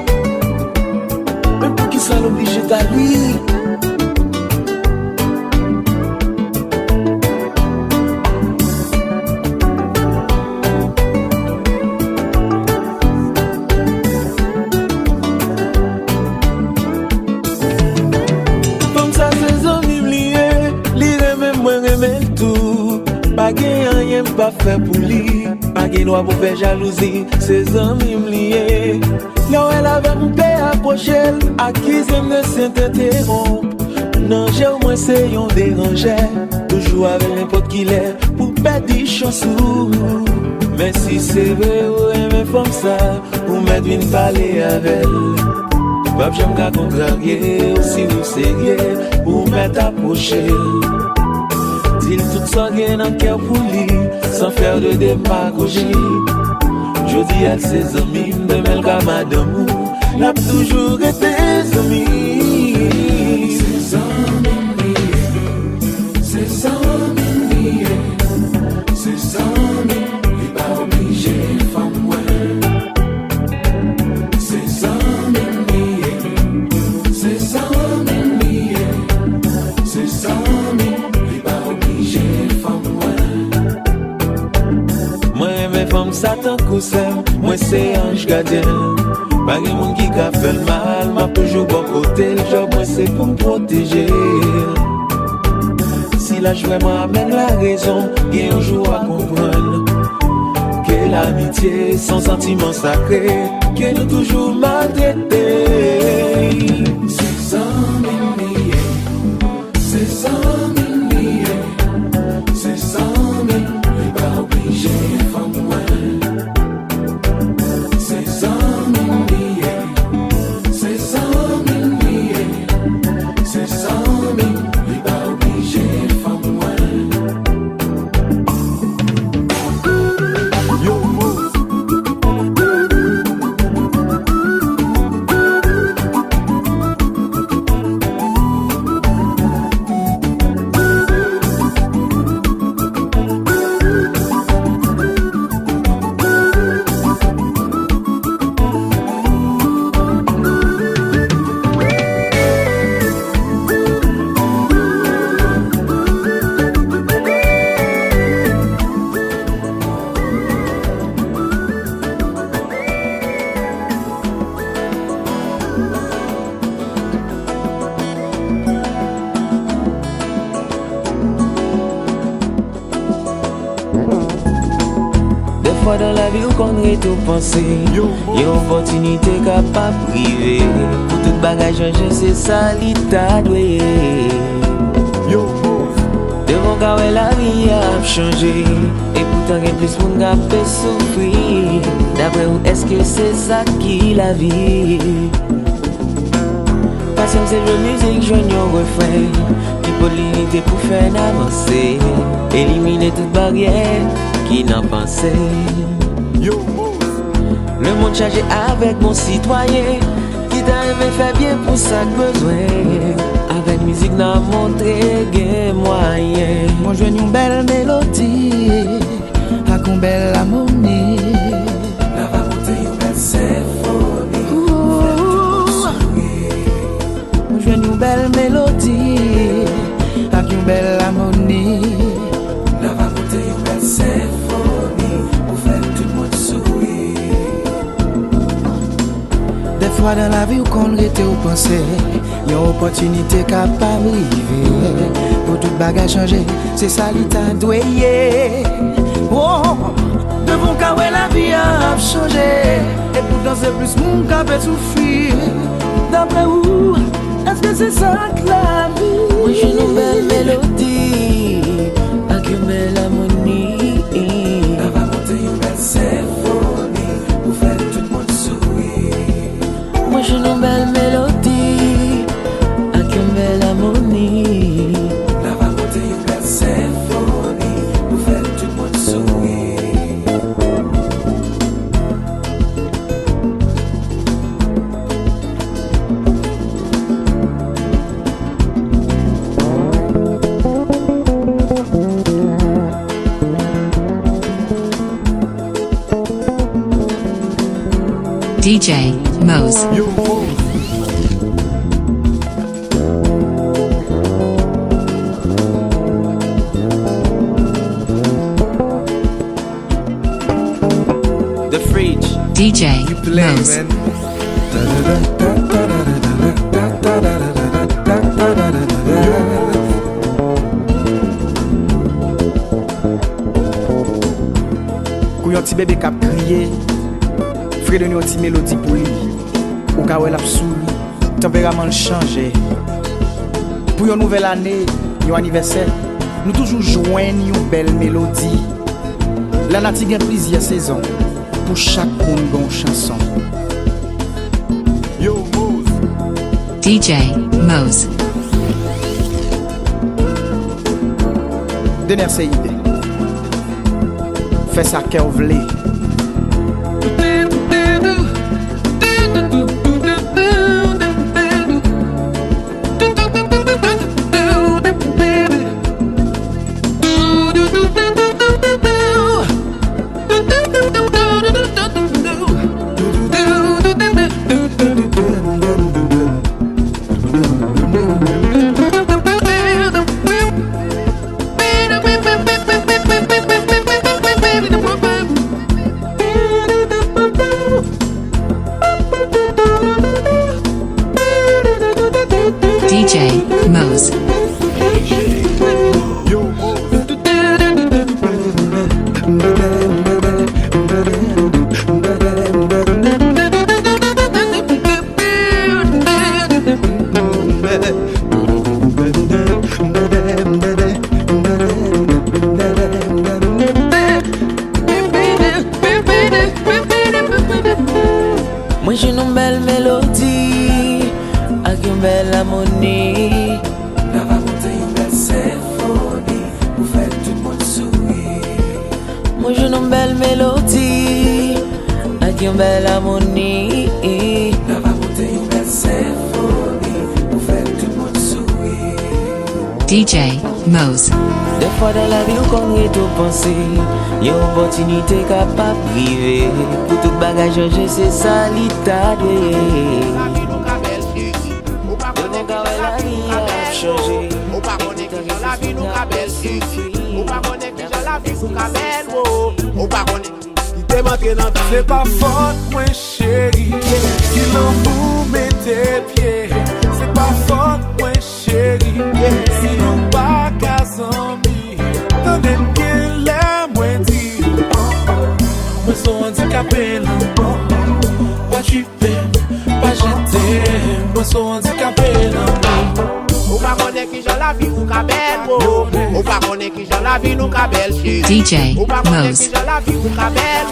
Speaker 8: même pour qui ça l'oblige d'aller. Pas fait pour lui, pas de loi pour faire jalousie, ses amis m'liés. Là elle avait mon père approché, à qui j'aime ne s'interrompre. Non, j'ai au moins c'est yon déranger, toujours avec n'importe qui l'est, pour perdre chansons. Mais si c'est vrai ou aimé comme ça, ou m'aide vin parler avec elle. Pap j'aime qu'à contrarier, si vous sérieux, ou m'aide approcher. Dis tout ça gain dans cœur pour lui, sans faire de démagogie. Jodi elle ses amis, demain le gars madame, n'a toujours été amis. Ses amis, ses amis, ses amis, il pas obligé femme moi. Ses amis, ses amis, ses amis, il pas obligé femme moi. Moi mes femmes Satan cousin, moi c'est ange gardien. Pas de monde qui a fait le mal, m'a toujours bon côté. Le job, moi, c'est pour me protéger. Si la joie m'amène la raison, il y a un jour à comprendre que l'amitié, sans sentiment sacré, que nous toujours maltraités. C'est ça, mimi, c'est ça, mimi, c'est ça, mimi, il pas obligé, femme moi. C'est ça. Dans la vie où qu'on est tout pensé, y'a opportunité capable priver. Pour tout bagage changer, c'est ça l'état doué. Devant quand la vie a changé, et pourtant y'a plus pour n'a pas souffrir. D'après vous, est-ce que c'est ça qui la vie? Patience c'est le musique, je n'y refrain. Qui peut l'unité pour faire avancer, éliminer toute barrière qui n'a pensé. Le monde chargé avec mon citoyen qui t'a aimé faire bien pour ça besoin. Avec musique n'a montré gain moyen.
Speaker 9: Moi je une belle mélodie avec une belle harmonie.
Speaker 8: La va monter une belle symphonie.
Speaker 9: Moi je une belle mélodie avec une belle harmonie.
Speaker 8: La va monter une belle symphonie.
Speaker 9: Des fois dans la vie où qu'on était au pensée, y'a une opportunité capable d'arriver. Pour tout bagage changer, c'est ça l'état doué. Oh, devant quand la vie a changé, et pourtant c'est plus mon qui peut souffrir. D'après vous, est-ce que c'est ça que la vie?
Speaker 7: Moi j'ai une belle mélodie, avec une belle harmonie.
Speaker 8: Elle va monter une belle symphonie pour faire tout le monde sourire.
Speaker 7: Moi j'ai une belle mélodie, avec une belle harmonie.
Speaker 8: Elle va monter une belle symphonie pour faire tout le monde sourire.
Speaker 10: DJ Mose.
Speaker 9: The Fridge.
Speaker 10: DJ Mose.
Speaker 9: Kou yon ti bébé kap kriye, Fred yon ti mélodie pour lui. Ou ka wè la psou, tempérament changé. Pour yon nouvelle année, yon anniversaire, nous toujours joignent une belle mélodie.
Speaker 12: La nati gen plusieurs saisons. Pour chaque monde bon chanson.
Speaker 3: Yo, Mose.
Speaker 10: DJ Mose.
Speaker 12: Dernière c'est idée. Fais ça qu'elle vle.
Speaker 10: DJ Mose.
Speaker 7: Moi j'ai une belle mélodie, avec une belle harmonie.
Speaker 2: La va monter une belle symphonie, pour faire tout le monde sourire.
Speaker 7: Moi j'ai une belle mélodie, avec une belle harmonie.
Speaker 2: La va monter une belle symphonie, pour faire tout le monde sourire.
Speaker 10: DJ Mose.
Speaker 7: Des fois dans la vie, on connaît tout penser. Y'a une opportunité capable de vivre. Pour tout bagage changer, c'est ça l'Italie. La vie a changé.
Speaker 13: Ou pas connaître qui j'en la vie nous cabelle Ou pas connaître qui j'en la vie nous cabelle Ou pas connaître qui te manque dans ta.
Speaker 2: C'est pas faute, moi chérie, qui l'amour mettait pied. C'est pas faute, moi chérie, si nous pas qu'à zombie. Tandis que l'air, moi dit, moi sont handicapés là. Pas chipé, pas jeté, moi sont handicapés là.
Speaker 13: Ou pas connaître qui j'en la vie nous cabelle Ou pas connaître qui j'en la vie nous cabelle
Speaker 10: DJ
Speaker 13: Ou pas connaître qui
Speaker 10: Mose.
Speaker 13: j'en la vie nous cabelle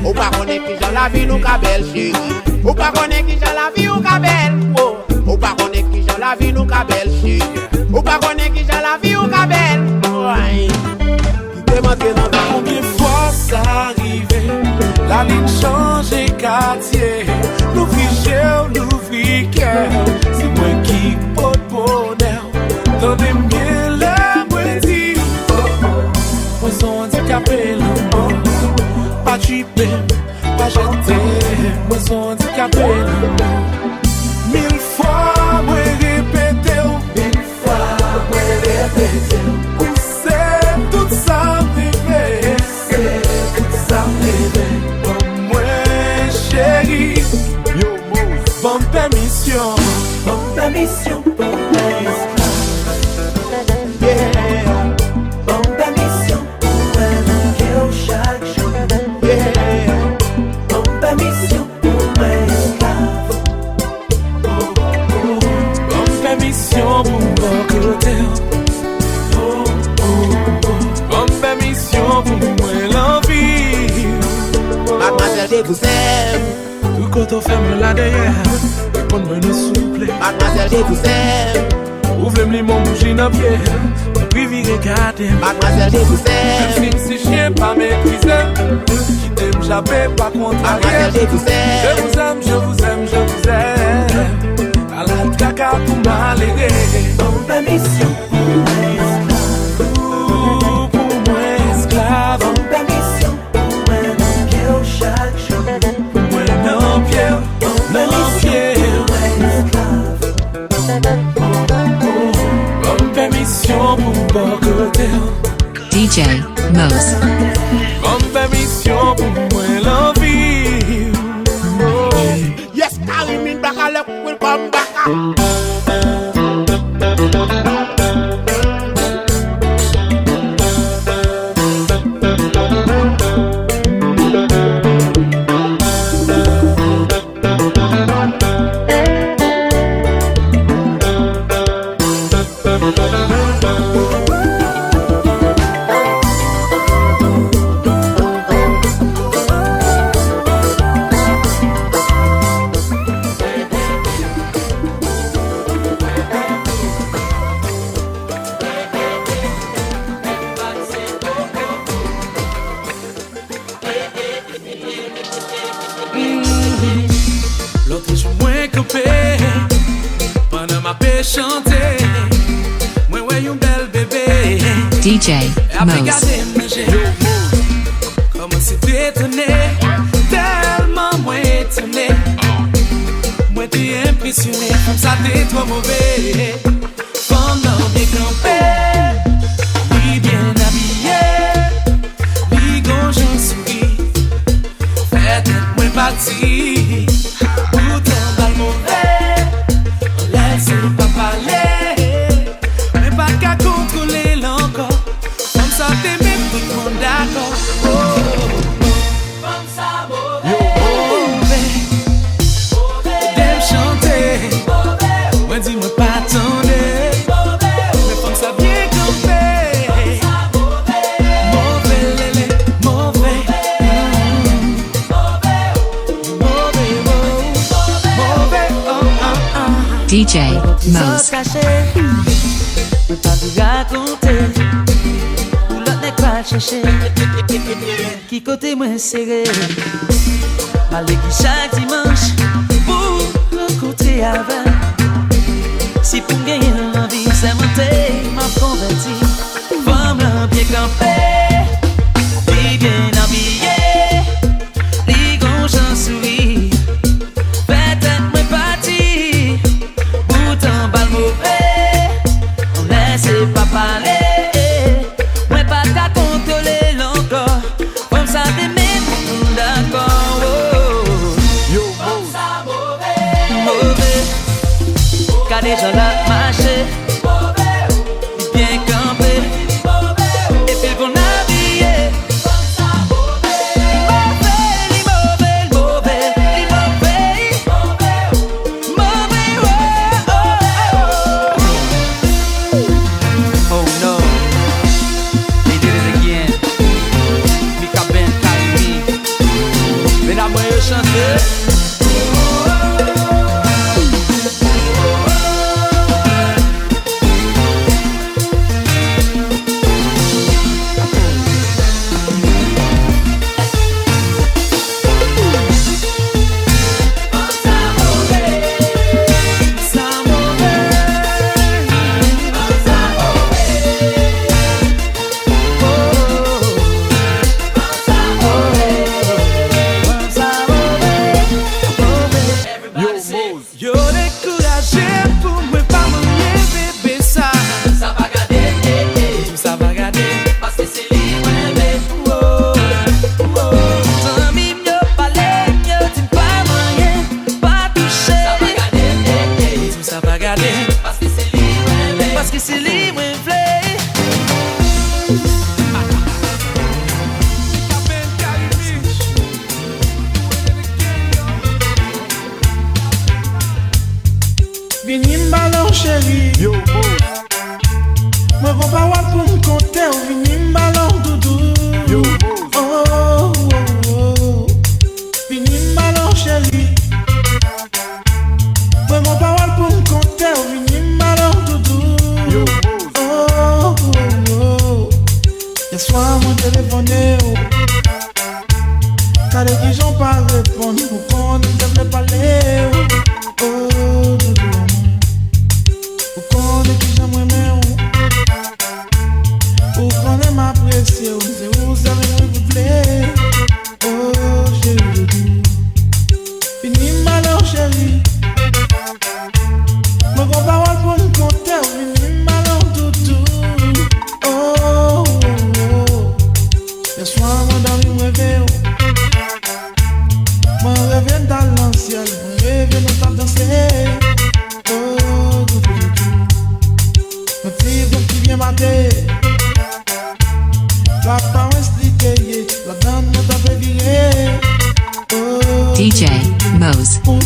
Speaker 13: Ou pas connaître qui j'en la vie nous cabelle Ou pas connaître qui j'en la vie nous cabelle Ou pas connaître qui j'en la vie nous cabelle Ou pas connaître qui j'en la vie nous cabelle
Speaker 2: Qui te manque dans ta. Combien de fois ça arrive, la ligne change et quartier. L'ouvrier, l'ouvrier, c'est moi qui porte bonheur. Tendez bien la moitié. Moi sont handicapés là. Pas chipé, pas jeté. Moi sont handicapés là. 1000 fois moi répété, 1000 fois moi répété. Où c'est tout ça privé, c'est tout ça privé. Moi chérie, yo Mose, bonne permission pour l'esclave. Yeah, bonne permission pour un chaque jour. Yeah, bonne permission pour l'esclave. Bonne permission pour mon côté. Bonne permission pour moi l'envie.
Speaker 13: Mademoiselle, je vous aime.
Speaker 2: Tout quand on ferme là derrière, réponds-moi nous souple.
Speaker 13: Mademoiselle, je vous aime.
Speaker 2: Ouvre-moi mon bougie dans pied, mon privé regarder.
Speaker 13: Mademoiselle, je vous aime.
Speaker 2: Même si chien pas maîtrisé, qui t'aime j'avais pas contrarié.
Speaker 13: Mademoiselle, je vous aime.
Speaker 2: Je vous aime, je vous aime, je vous aime. À la caca pour m'alérer. Bonne permission pour moi esclave. Bonne permission pour moi chaque jour. Pour moi non pierre, non pierre. Bonne permission pour mon côté.
Speaker 10: DJ Mose.
Speaker 2: Bonne permission pour moi l'envie.
Speaker 13: Yes, Karim in Bakalek will come back.
Speaker 7: chanter. Moi, ouais, un bel bébé.
Speaker 10: DJ Mose.
Speaker 7: Comment si tu es étonné, tellement moins étonné. Moi, tu es impressionné, comme ça t'es trop mauvais. Pendant bien campé, lui bien habillé, lui gon j'en souris. Peut-être moins parti, pourtant pas le mauvais. On laisse pas parler, mais pas qu'à contrôler l'encore. Comme ça t'es même tout le monde d'accord. Comme ça mauvais, d'aime chanter. Moi dis-moi pas attendre, mais comme ça bien campé. Mauvais, lélé, mauvais.
Speaker 10: DJ Mose.
Speaker 5: Je peux pas vous raconter. Où l'autre n'est pas chercher. Qui côté moins serré. Malgré qui chaque dimanche pour rencontrer avant. Si pour gagner l'envie, c'est monter, m'a converti. Femme là bien campée, puis bien habillée, les grands gens sourient. Peut-être moins parti, pourtant pas le mauvais. On laisse pas parler, moins pas qu'à contrôler l'encore. Comme ça t'es même d'accord. Yo, comme ça mauvais. Car les gens là marché, bien campé, et puis qu'on a habillé.
Speaker 7: Oh no, they did it again. Mika Ben Kaimi, mesdames et chanter. Yo découragé pour moi pas m'enlever bébé ça. Ça va garder, ça va garder, parce que c'est libre bébé. Oh, oh. Ami mieux parler, mieux tu pas moyen, pas toucher. Ça va garder, ça va garder, parce que c'est libre bébé. Parce que c'est libre bébé.
Speaker 14: Vini m'ballon chéri. Yo, moi vont pas voir pour m'compter. Vini m'ballon doudou. Yo, oh, oh, oh. Vini m'ballon chéri. Moi vont pas voir pour m'compter. Vini m'ballon doudou. Yo, oh, oh, oh. Hier soir mon téléphoné. Car les gens pas répondre. Pour qu'on ne devrait parler. Oh, doudou. C'est où ça vous plaît. Oh chérie, fini malheur chérie. Me grand parole pour me compter. Fini malheur toutou. Oh oh oh. Le soir moi dans le réveil. Moi rêve dans l'ancien. Moi rêve dans ta danser. Oh toutou. Me petit bon qui vient mater.
Speaker 10: DJ Mose.
Speaker 14: Oh,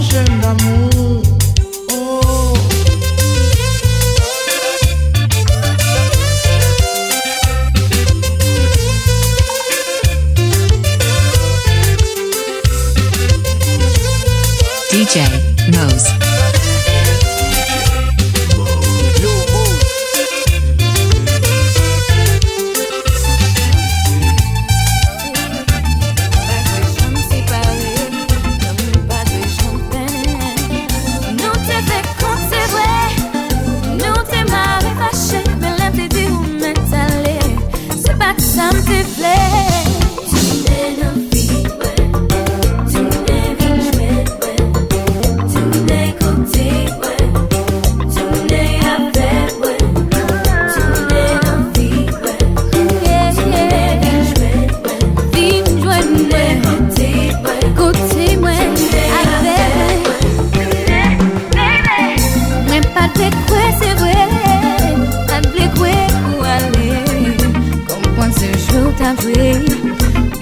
Speaker 14: j'aime l'amour.
Speaker 10: Mose.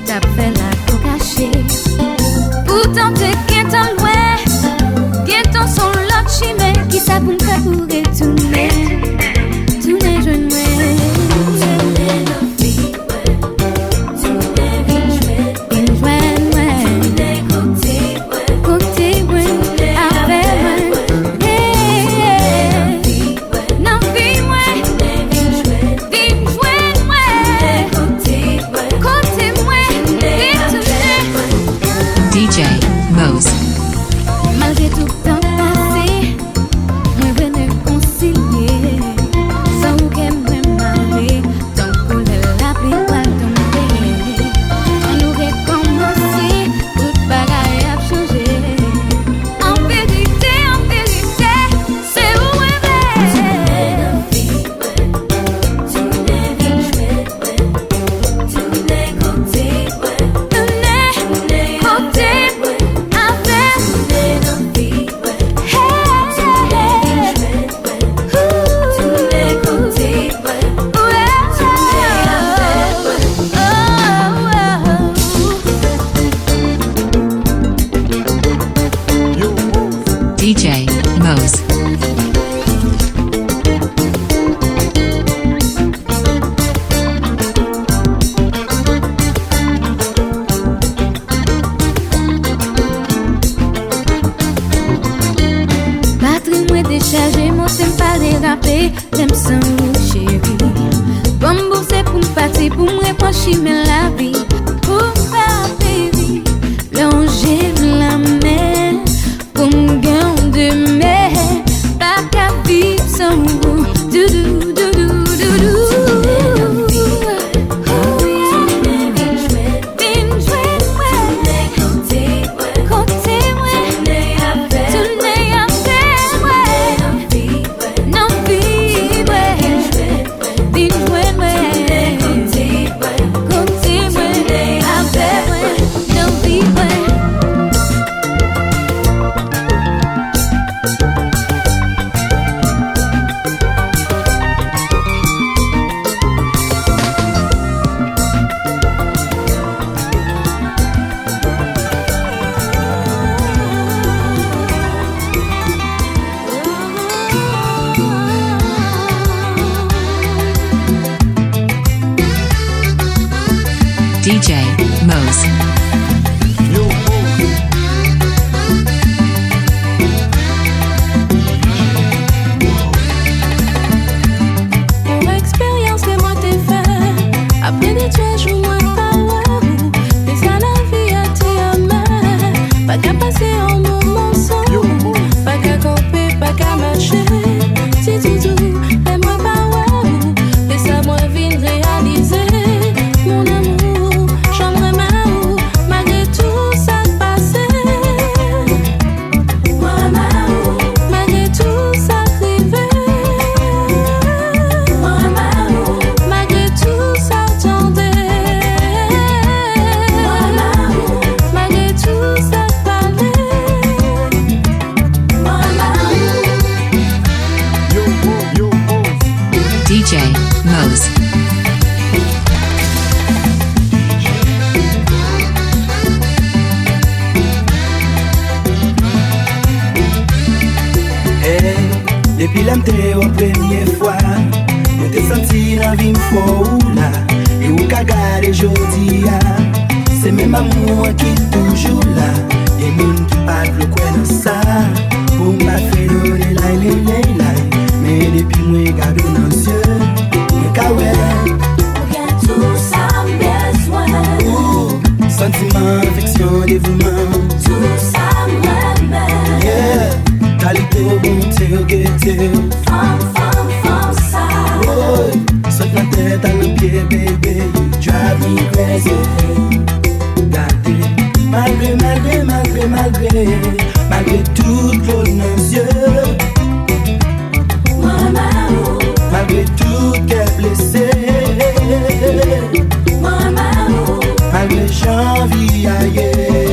Speaker 6: T'as fait la peau cachée. Pourtant t'es qu'étant loin, qu'étant son l'autre chimé qui s'aboule pas pour retourner. Tourner je ne
Speaker 10: DJ Mose.
Speaker 6: malgré tout temps passé, moi venais concilier. Sans aucun même aller, tant qu'on l'a pris pas tomber. On aurait commencé, toute bagaille a changé. En vérité, c'est où est
Speaker 10: DJ Mose.
Speaker 6: batterie moi déchargée, mon t'aime pas déraper, t'aimes sans vous chérie. Bambou c'est pour m'partir, pour me repenchimer la vie. Pour pas périr, longer la mer, pour me garder mais pas qu'à vivre sans vous. Doudou, doudou, doudou.
Speaker 10: DJ Mose.
Speaker 6: Pour expérience que moi t'ai fait, après des tués, joue moi pas ouais. Mais ça la vie a été amère. Pas qu'à passer un moment sans, pas qu'à camper, pas qu'à marcher. Si tu tout, mais moi pas ouais. Mais ça moi vient réaliser mon amour, j'aimerais mal malgré tout ça passé. Moi malgré tout ça arrivé. Malgré tout ça attendait. Malgré tout ça parlait.
Speaker 10: DJ Mose.
Speaker 9: Depuis l'entrée en première fois, je t'ai senti dans la vie m'fou là. Et où qu'a gardé jodi, c'est même amour qui est toujours là. Et moun qui pas de quoi dans ça. Pour ma faire donner la. Mais depuis moi, regarde dans les yeux, mais kawel.
Speaker 6: Tout ça besoin.
Speaker 9: Sentiment, affection, dévouement.
Speaker 6: Tout ça m'aime.
Speaker 9: Yeah, qualité, bonté, gaieté.
Speaker 6: Femme ça.
Speaker 9: Oh, saute la tête à nos pieds, bébé. You drive me crazy. Malgré toute l'eau dans nos yeux. Malgré tout qu'elle est blessée. Malgré j'envie ailleurs.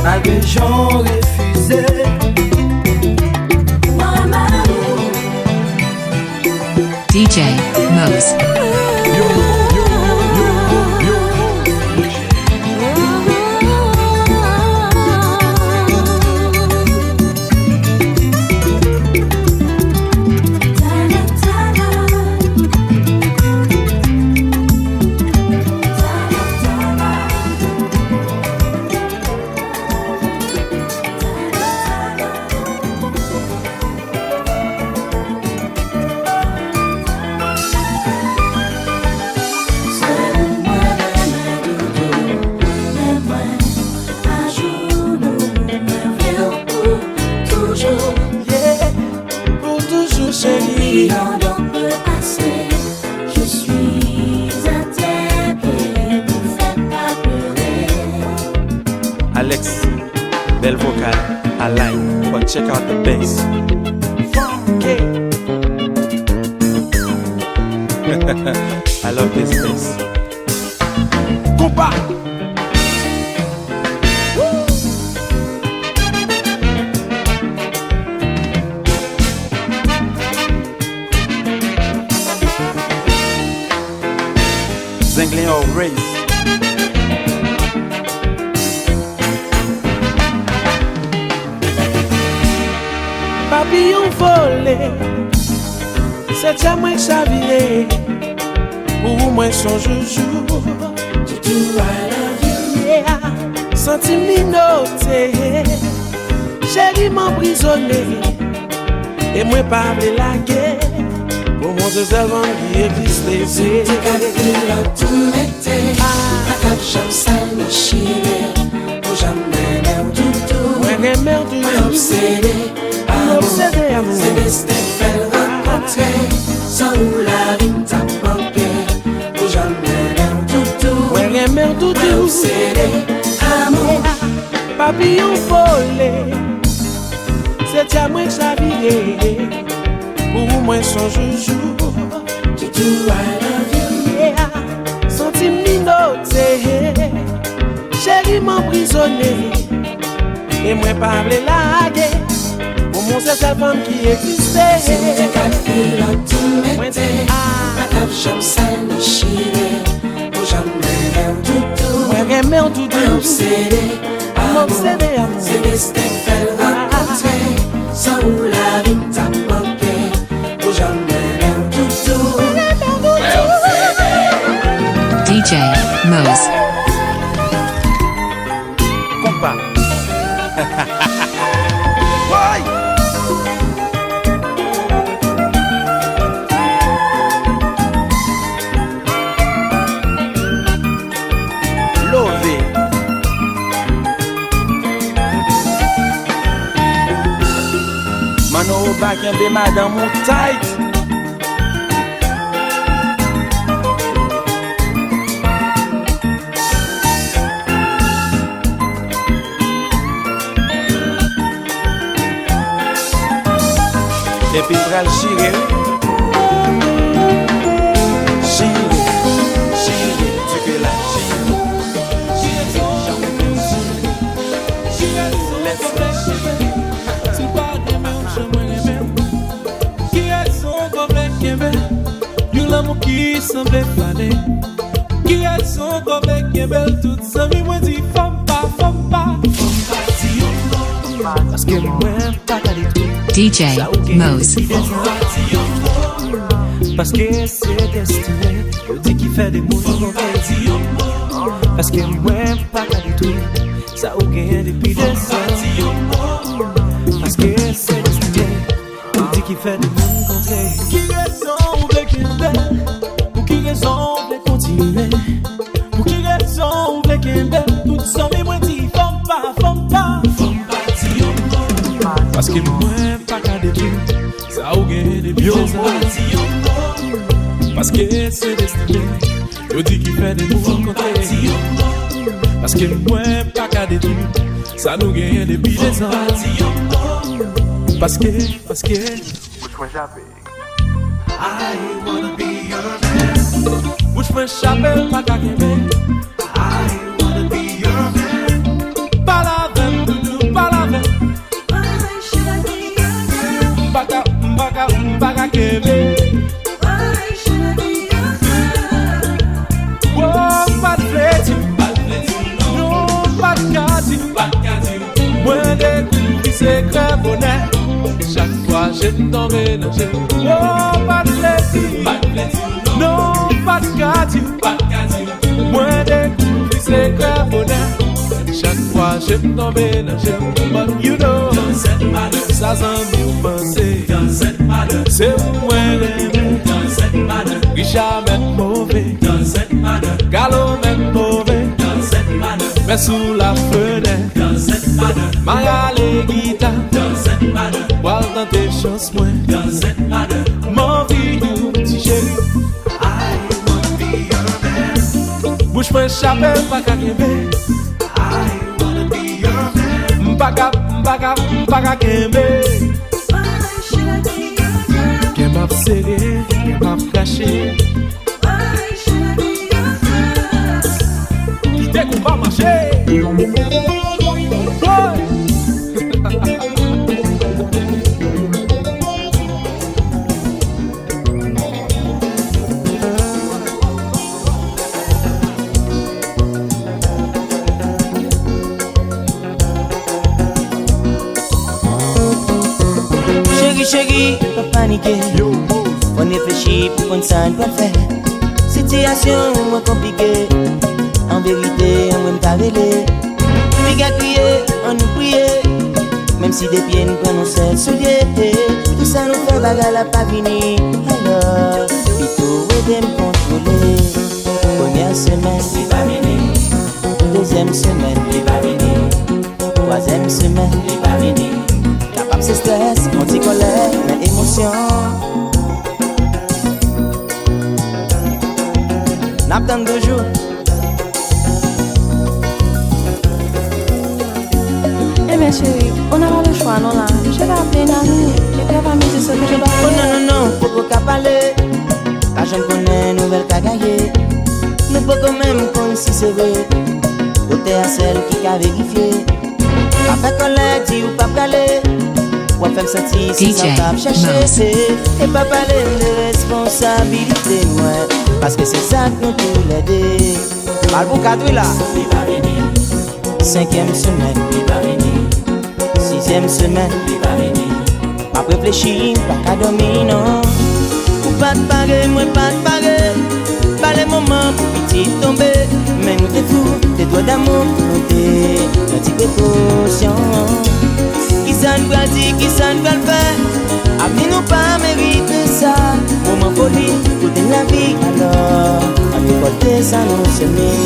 Speaker 9: Malgré j'en refusé.
Speaker 10: DJ Mose.
Speaker 2: Alex, belle vocale, I like, but check out the bass. Funky. I love this bass. Compa. Zingling or race.
Speaker 14: Papillon volé, c'est à moi que ça vient. Pour moi, son joujou. Tutu, I love you. Yeah. Senti noté, chérie m'emprisonné. Et moi, pas de la guerre. Pour mon désavant qui existe.
Speaker 5: C'est la tout l'été. La cap j'aime ça, me chier. Pour jamais l'air du tout.
Speaker 14: Ouais, merde du tout.
Speaker 5: Obsédé.
Speaker 14: Obsédé amour.
Speaker 5: C'est destin fait rencontrer. Sans où la vie t'a manqué. Pour jamais l'air du tout.
Speaker 14: Ouais, merde du tout.
Speaker 5: Obsédé. Amour.
Speaker 14: Papillon volé, c'est à moi que ça vient. Pour moi, son joujou.
Speaker 5: Tutu, I love you.
Speaker 14: Yeah. Senti noté, chérie m'emprisonné. Et moi, pas de la guerre. Pour moi, c'est cette femme qui existait.
Speaker 5: C'était calcul à tout l'été. La cap j'aime ça, me chier. Pour jamais l'air du tout.
Speaker 14: Ouais, merde du tout.
Speaker 5: Obsédé.
Speaker 14: Obsédé amour.
Speaker 5: C'est destin fait rencontrer. Sans où la vie t'a manqué. Pour jamais l'air du tout.
Speaker 10: DJ Mose.
Speaker 2: Compa. Lové. Mano au bac, un bé madame mon tight. Et puis pral chire. Chire, tu que la chire.
Speaker 14: Qui semble fané, qui elles sont comme les belles toutes ça moi dit femme pas parce que moi pas qu'à détruire
Speaker 10: DJ Mose.
Speaker 14: parce que c'est destiné je dis qu'il fait des mots parce que moi pas qu'à détruire
Speaker 7: ça ou gagne depuis 2 ans. Parce que c'est destiné, on dit qu'il fait de monde contrer. Qui raison ou veut qu'il belle? Pour qui raison ou veut continuer? Pour qui raison ou veut qu'il belle? Tout ça mais moi dit femme pas ti yo mot. Parce que moi pas qu'à détruire, ça ou gagne depuis 2 ans. Parce que c'est destiné, on dit qu'il fait de monde contrer. Parce que moi pas qu'à détruire, ça nous gagne depuis 2 ans. Parce que I wanna be your man. Which one chapel pas qu'à kembe. I wanna be your man. Palavem, palavem. Why should I be your man? Baka kembe. Why should I be your man? Oh, pas de flétu. Non, pas de gâti. Moins de secret bonheur. Chaque fois j'ai tombé dans le jeu. Oh, pas de plaisir. Non, pas de gâteau. Moins de coups, c'est grave bonheur. Chaque fois j'ai tombé dans le jeu. But you know, ça semble vous penser. C'est moins aimé. Richard m'est mauvais. Gallo m'est mauvais. Mais sous la fenêtre, Magali guitare. While dans tes chances moins, mon vie nous petit chéri. I wanna be your man. Bouche moi chapelle pas qu'à kembe. I wanna be your man. M'paka kembe. Why should I be your man? Qu'elle m'a serré, qu'elle m'a caché. Why should I be your man? Qui dès qu'on va marcher.
Speaker 5: Chérie, pas paniquer. On réfléchit pour qu'on s'en pas faire. Situation moins compliquée. En vérité, on ne pas révélé. Les gars crier, on nous prier. Même si des pieds nous prennent seul souliers. Tout ça nous fait bagarre la pas fini. Alors, plutôt aider me contrôler. Première semaine, il va venir. Deuxième semaine, il va venir. Troisième semaine, il va venir. C'est stress, anti-colère, mais émotion. N'attend 2 jours.
Speaker 15: Eh bien chérie, on n'a pas le choix, non là. Je vais appeler une amie. Je vais pas mettre ce que je dois faire.
Speaker 5: Oh non, faut pas parler. Car je connais nouvelle qu'a gagné. Nous pouvons quand même qu'on si c'est vrai. Côté à celle qui a vérifié. Avec colère, dit ou pas caler. Ou femme sentir si ça va chercher. Et pas parler de responsabilité, moi. Parce que c'est ça que nous tous les deux. Mal pour cadrer là, il va venir. 5e semaine, il va venir. 6e semaine, il va venir. Pas réfléchir, pas qu'à dormir, non. Ou pas de pareil, moi pas de pareil. Pas les moments pour petit tomber. Mais nous t'es fous, des doigts d'amour, nous t'es un petit précaution. Qui ça nous va dire, qui ça nous va le faire. Avenir nous pas mérite ça. Moment folie, tout est la vie. Alors, à récolter ça nous semer.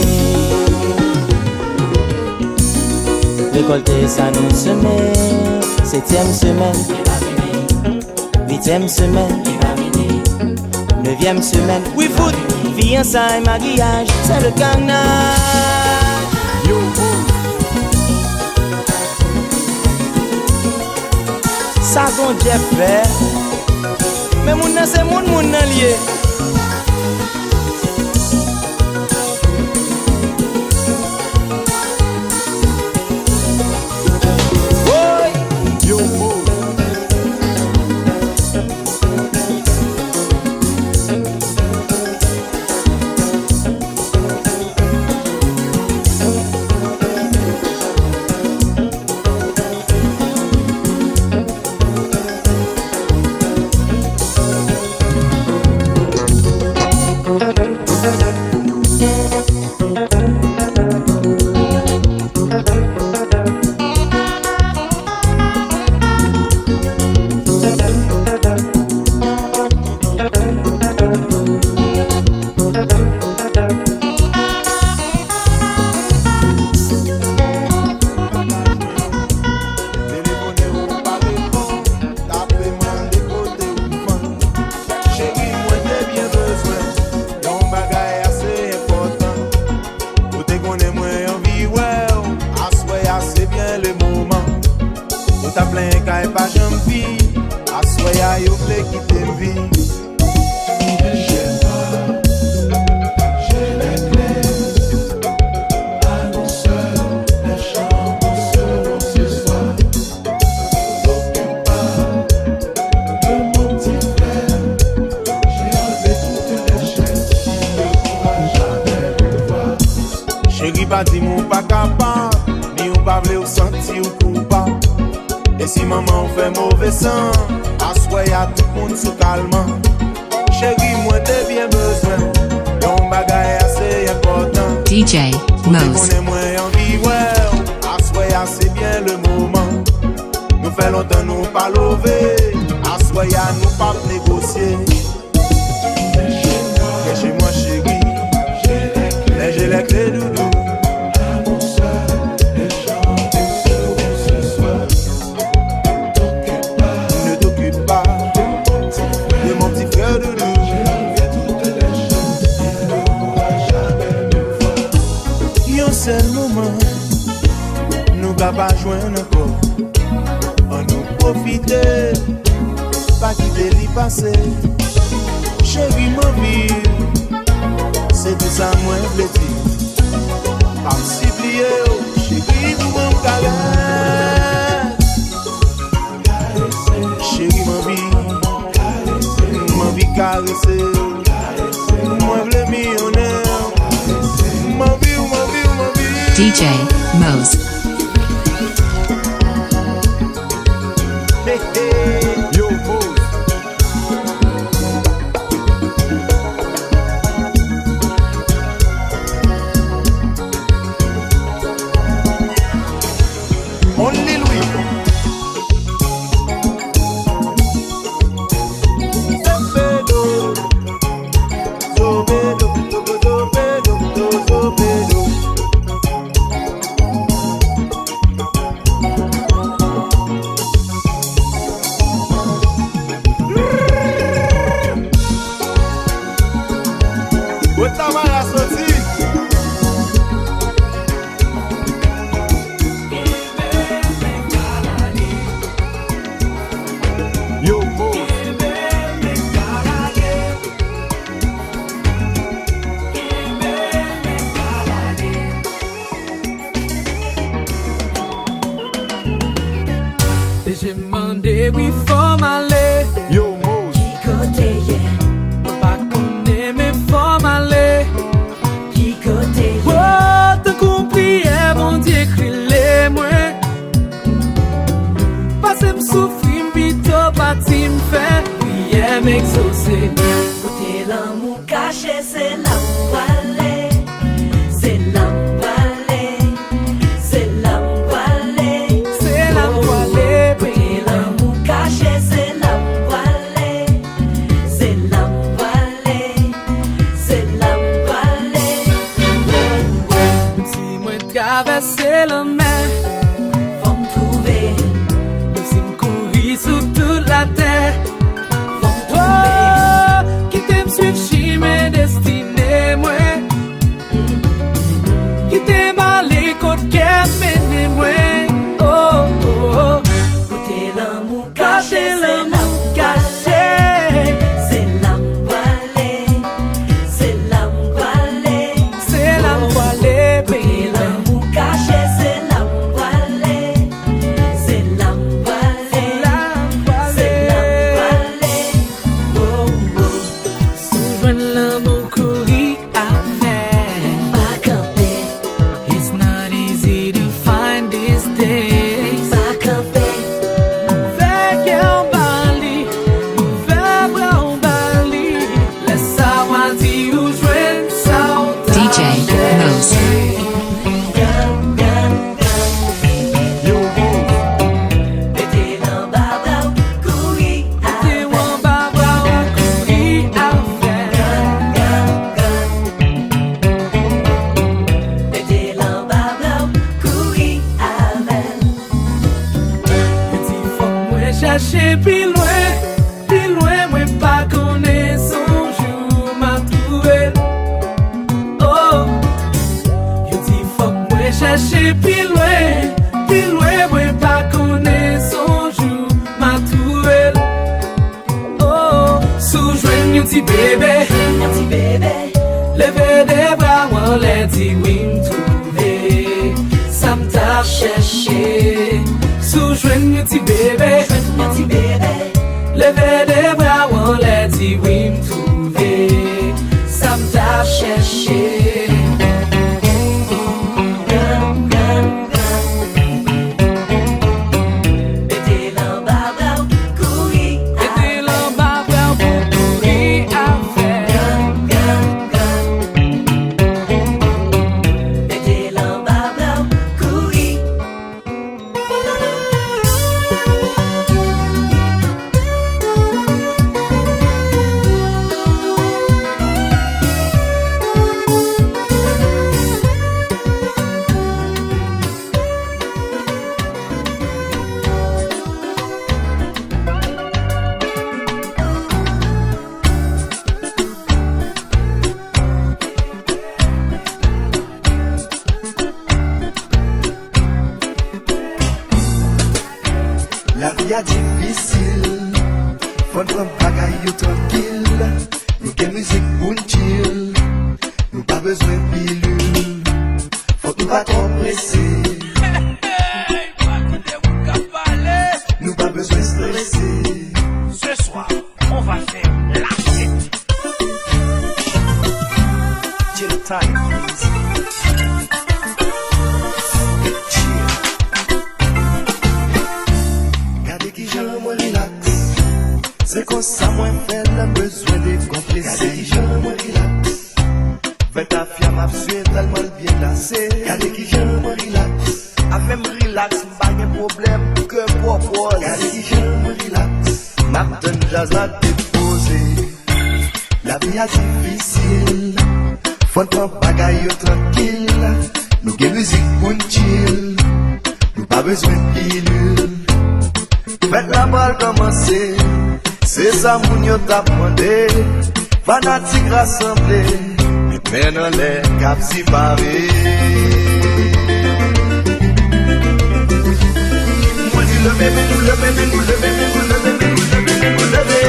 Speaker 5: Récolter ça nous semer. 7e semaine, il va venir. 8e semaine, il va venir. 9e semaine, oui foot, fiançailles, mariage, c'est le carnage. Ça qu'on Dieu fait. Mais mon nan c'est mon nan lié.
Speaker 3: Chéri pas dit mon pas capable, ni on pas vle ou senti ou coupable. Et si maman fait mauvais sang, assoy à tout le monde sous calmant. Chéri moi t'es bien besoin, yon bagay assez important.
Speaker 10: DJ Mose.
Speaker 3: On est moins en vie, ouais, assoy assez bien le moment. Nous fait longtemps nous pas lever, assoy à nous pas négocier. Chez moi chéri, j'ai les clés doudou. Ne t'occupe pas de mon petit frère doudou. Yon seul moment, nous pas joindre encore. On nous profiter, pas quitter l'y passer. Chérie mon vie, c'est tout ça moi je veux dire. Pas m'siplier, chérie pour mon caresse. Chérie mon vie caresser. Moi je veux millionnaire. Mon vie.
Speaker 10: DJ Mose.
Speaker 3: Hey, hey. Yo Mose. Only Louis.
Speaker 16: J'ai demandé oui faut m'aller.
Speaker 3: Yo Mose.
Speaker 16: Qui côté pas qu'on aime faut m'aller. Qui côté oh t'as compris bon Dieu écrit les moi. Passez me souffrir plutôt pas t'y me faire. Oui m'exaucer.
Speaker 6: Côté l'amour caché c'est l'amour aller. C'est l'amour aller. C'est l'amour aller.
Speaker 16: C'est l'amour aller. Traverser la mer,
Speaker 6: faut me trouver.
Speaker 16: Même si me courir sur toute la terre,
Speaker 6: faut me trouver.
Speaker 16: Oh, qui t'aime suivre chez un petit bébé. Levez des bras, on les dit oui me trouver. Ça me t'a cherché. Sous-joigne un petit bébé. Levez des bras, on les dit oui me trouver. Ça me t'a cherché.
Speaker 8: La vie est difficile, faut prendre bagaille tranquille. Nous quelle musique pour nous chill, nous pas besoin de pilule. Faut nous pas trop presser, nous pas besoin de stresser.
Speaker 4: Ce soir, on va faire la fête.
Speaker 8: Chill time, please. C'est comme ça, moi, fait le besoin de complacer. Je me relax. Fais ta fière, m'a sué tellement bien placé. Regardez qui je me relax. A même relax, pas de problème que propose. Regardez qui je me relax. M'a donne jazz à déposer. La vie est difficile. Faut prendre bagaille tranquille. Nous gagne musique pour nous chill. Nous pas besoin de pilule. Faites la balle commencer. C'est ça moun yo t'a demandé, fanatique rassemblé, mais dans les cap si barré. Moi dis le bébé, nous le bébé, nous le bébé, nous le bébé, nous le bébé, nous le bébé.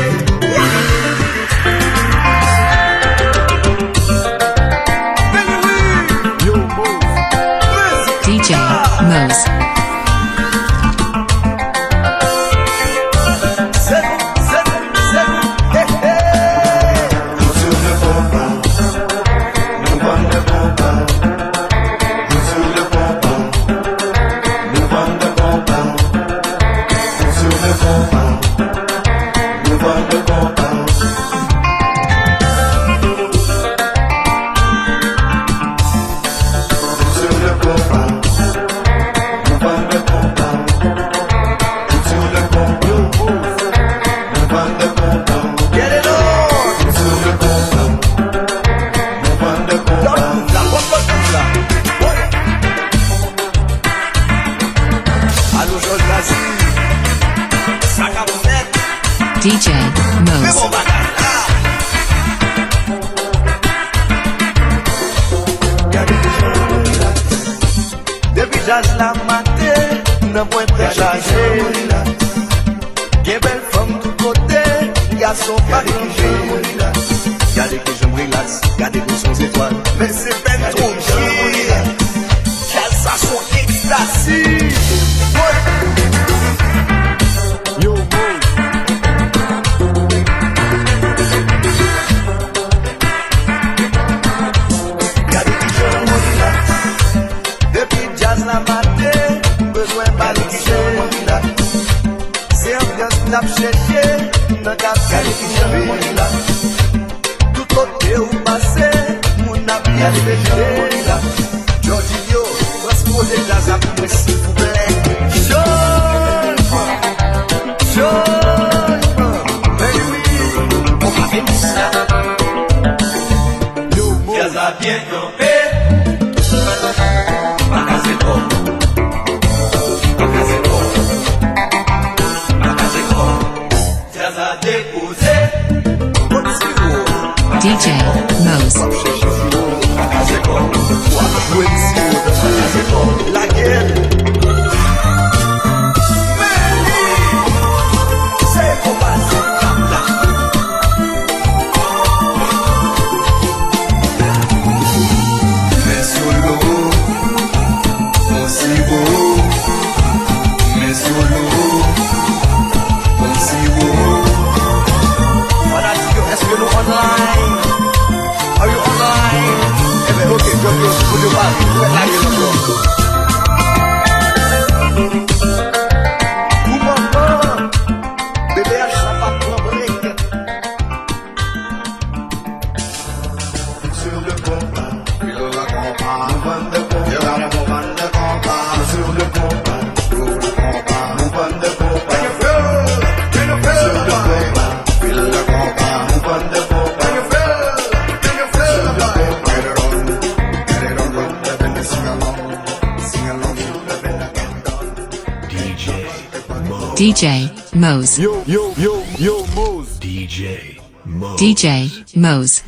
Speaker 10: DJ Mose. DJ Mose.
Speaker 8: Depuis jazz la matin, n'a point préchargé. Quelle belle femme tout côté, garçon pas changé. Regardez que je me relaxe, regardez que son étoile, mais c'est peine trop chier. Jazz ça son ecstasy. Yo, la matin, besoin de c'est ambiance n'a cherché, n'a qu'à faire tout côté où passer, mon ami a déveillé. Jorginho, transporter jazz à vous, s'il vous plaît. Mais oui, on va faire ça. Jazz a bien campé.
Speaker 10: DJ Mose.
Speaker 8: La guerre. C'est pour passer.
Speaker 10: DJ Mose.
Speaker 1: Yo, Mose.
Speaker 10: DJ Mose.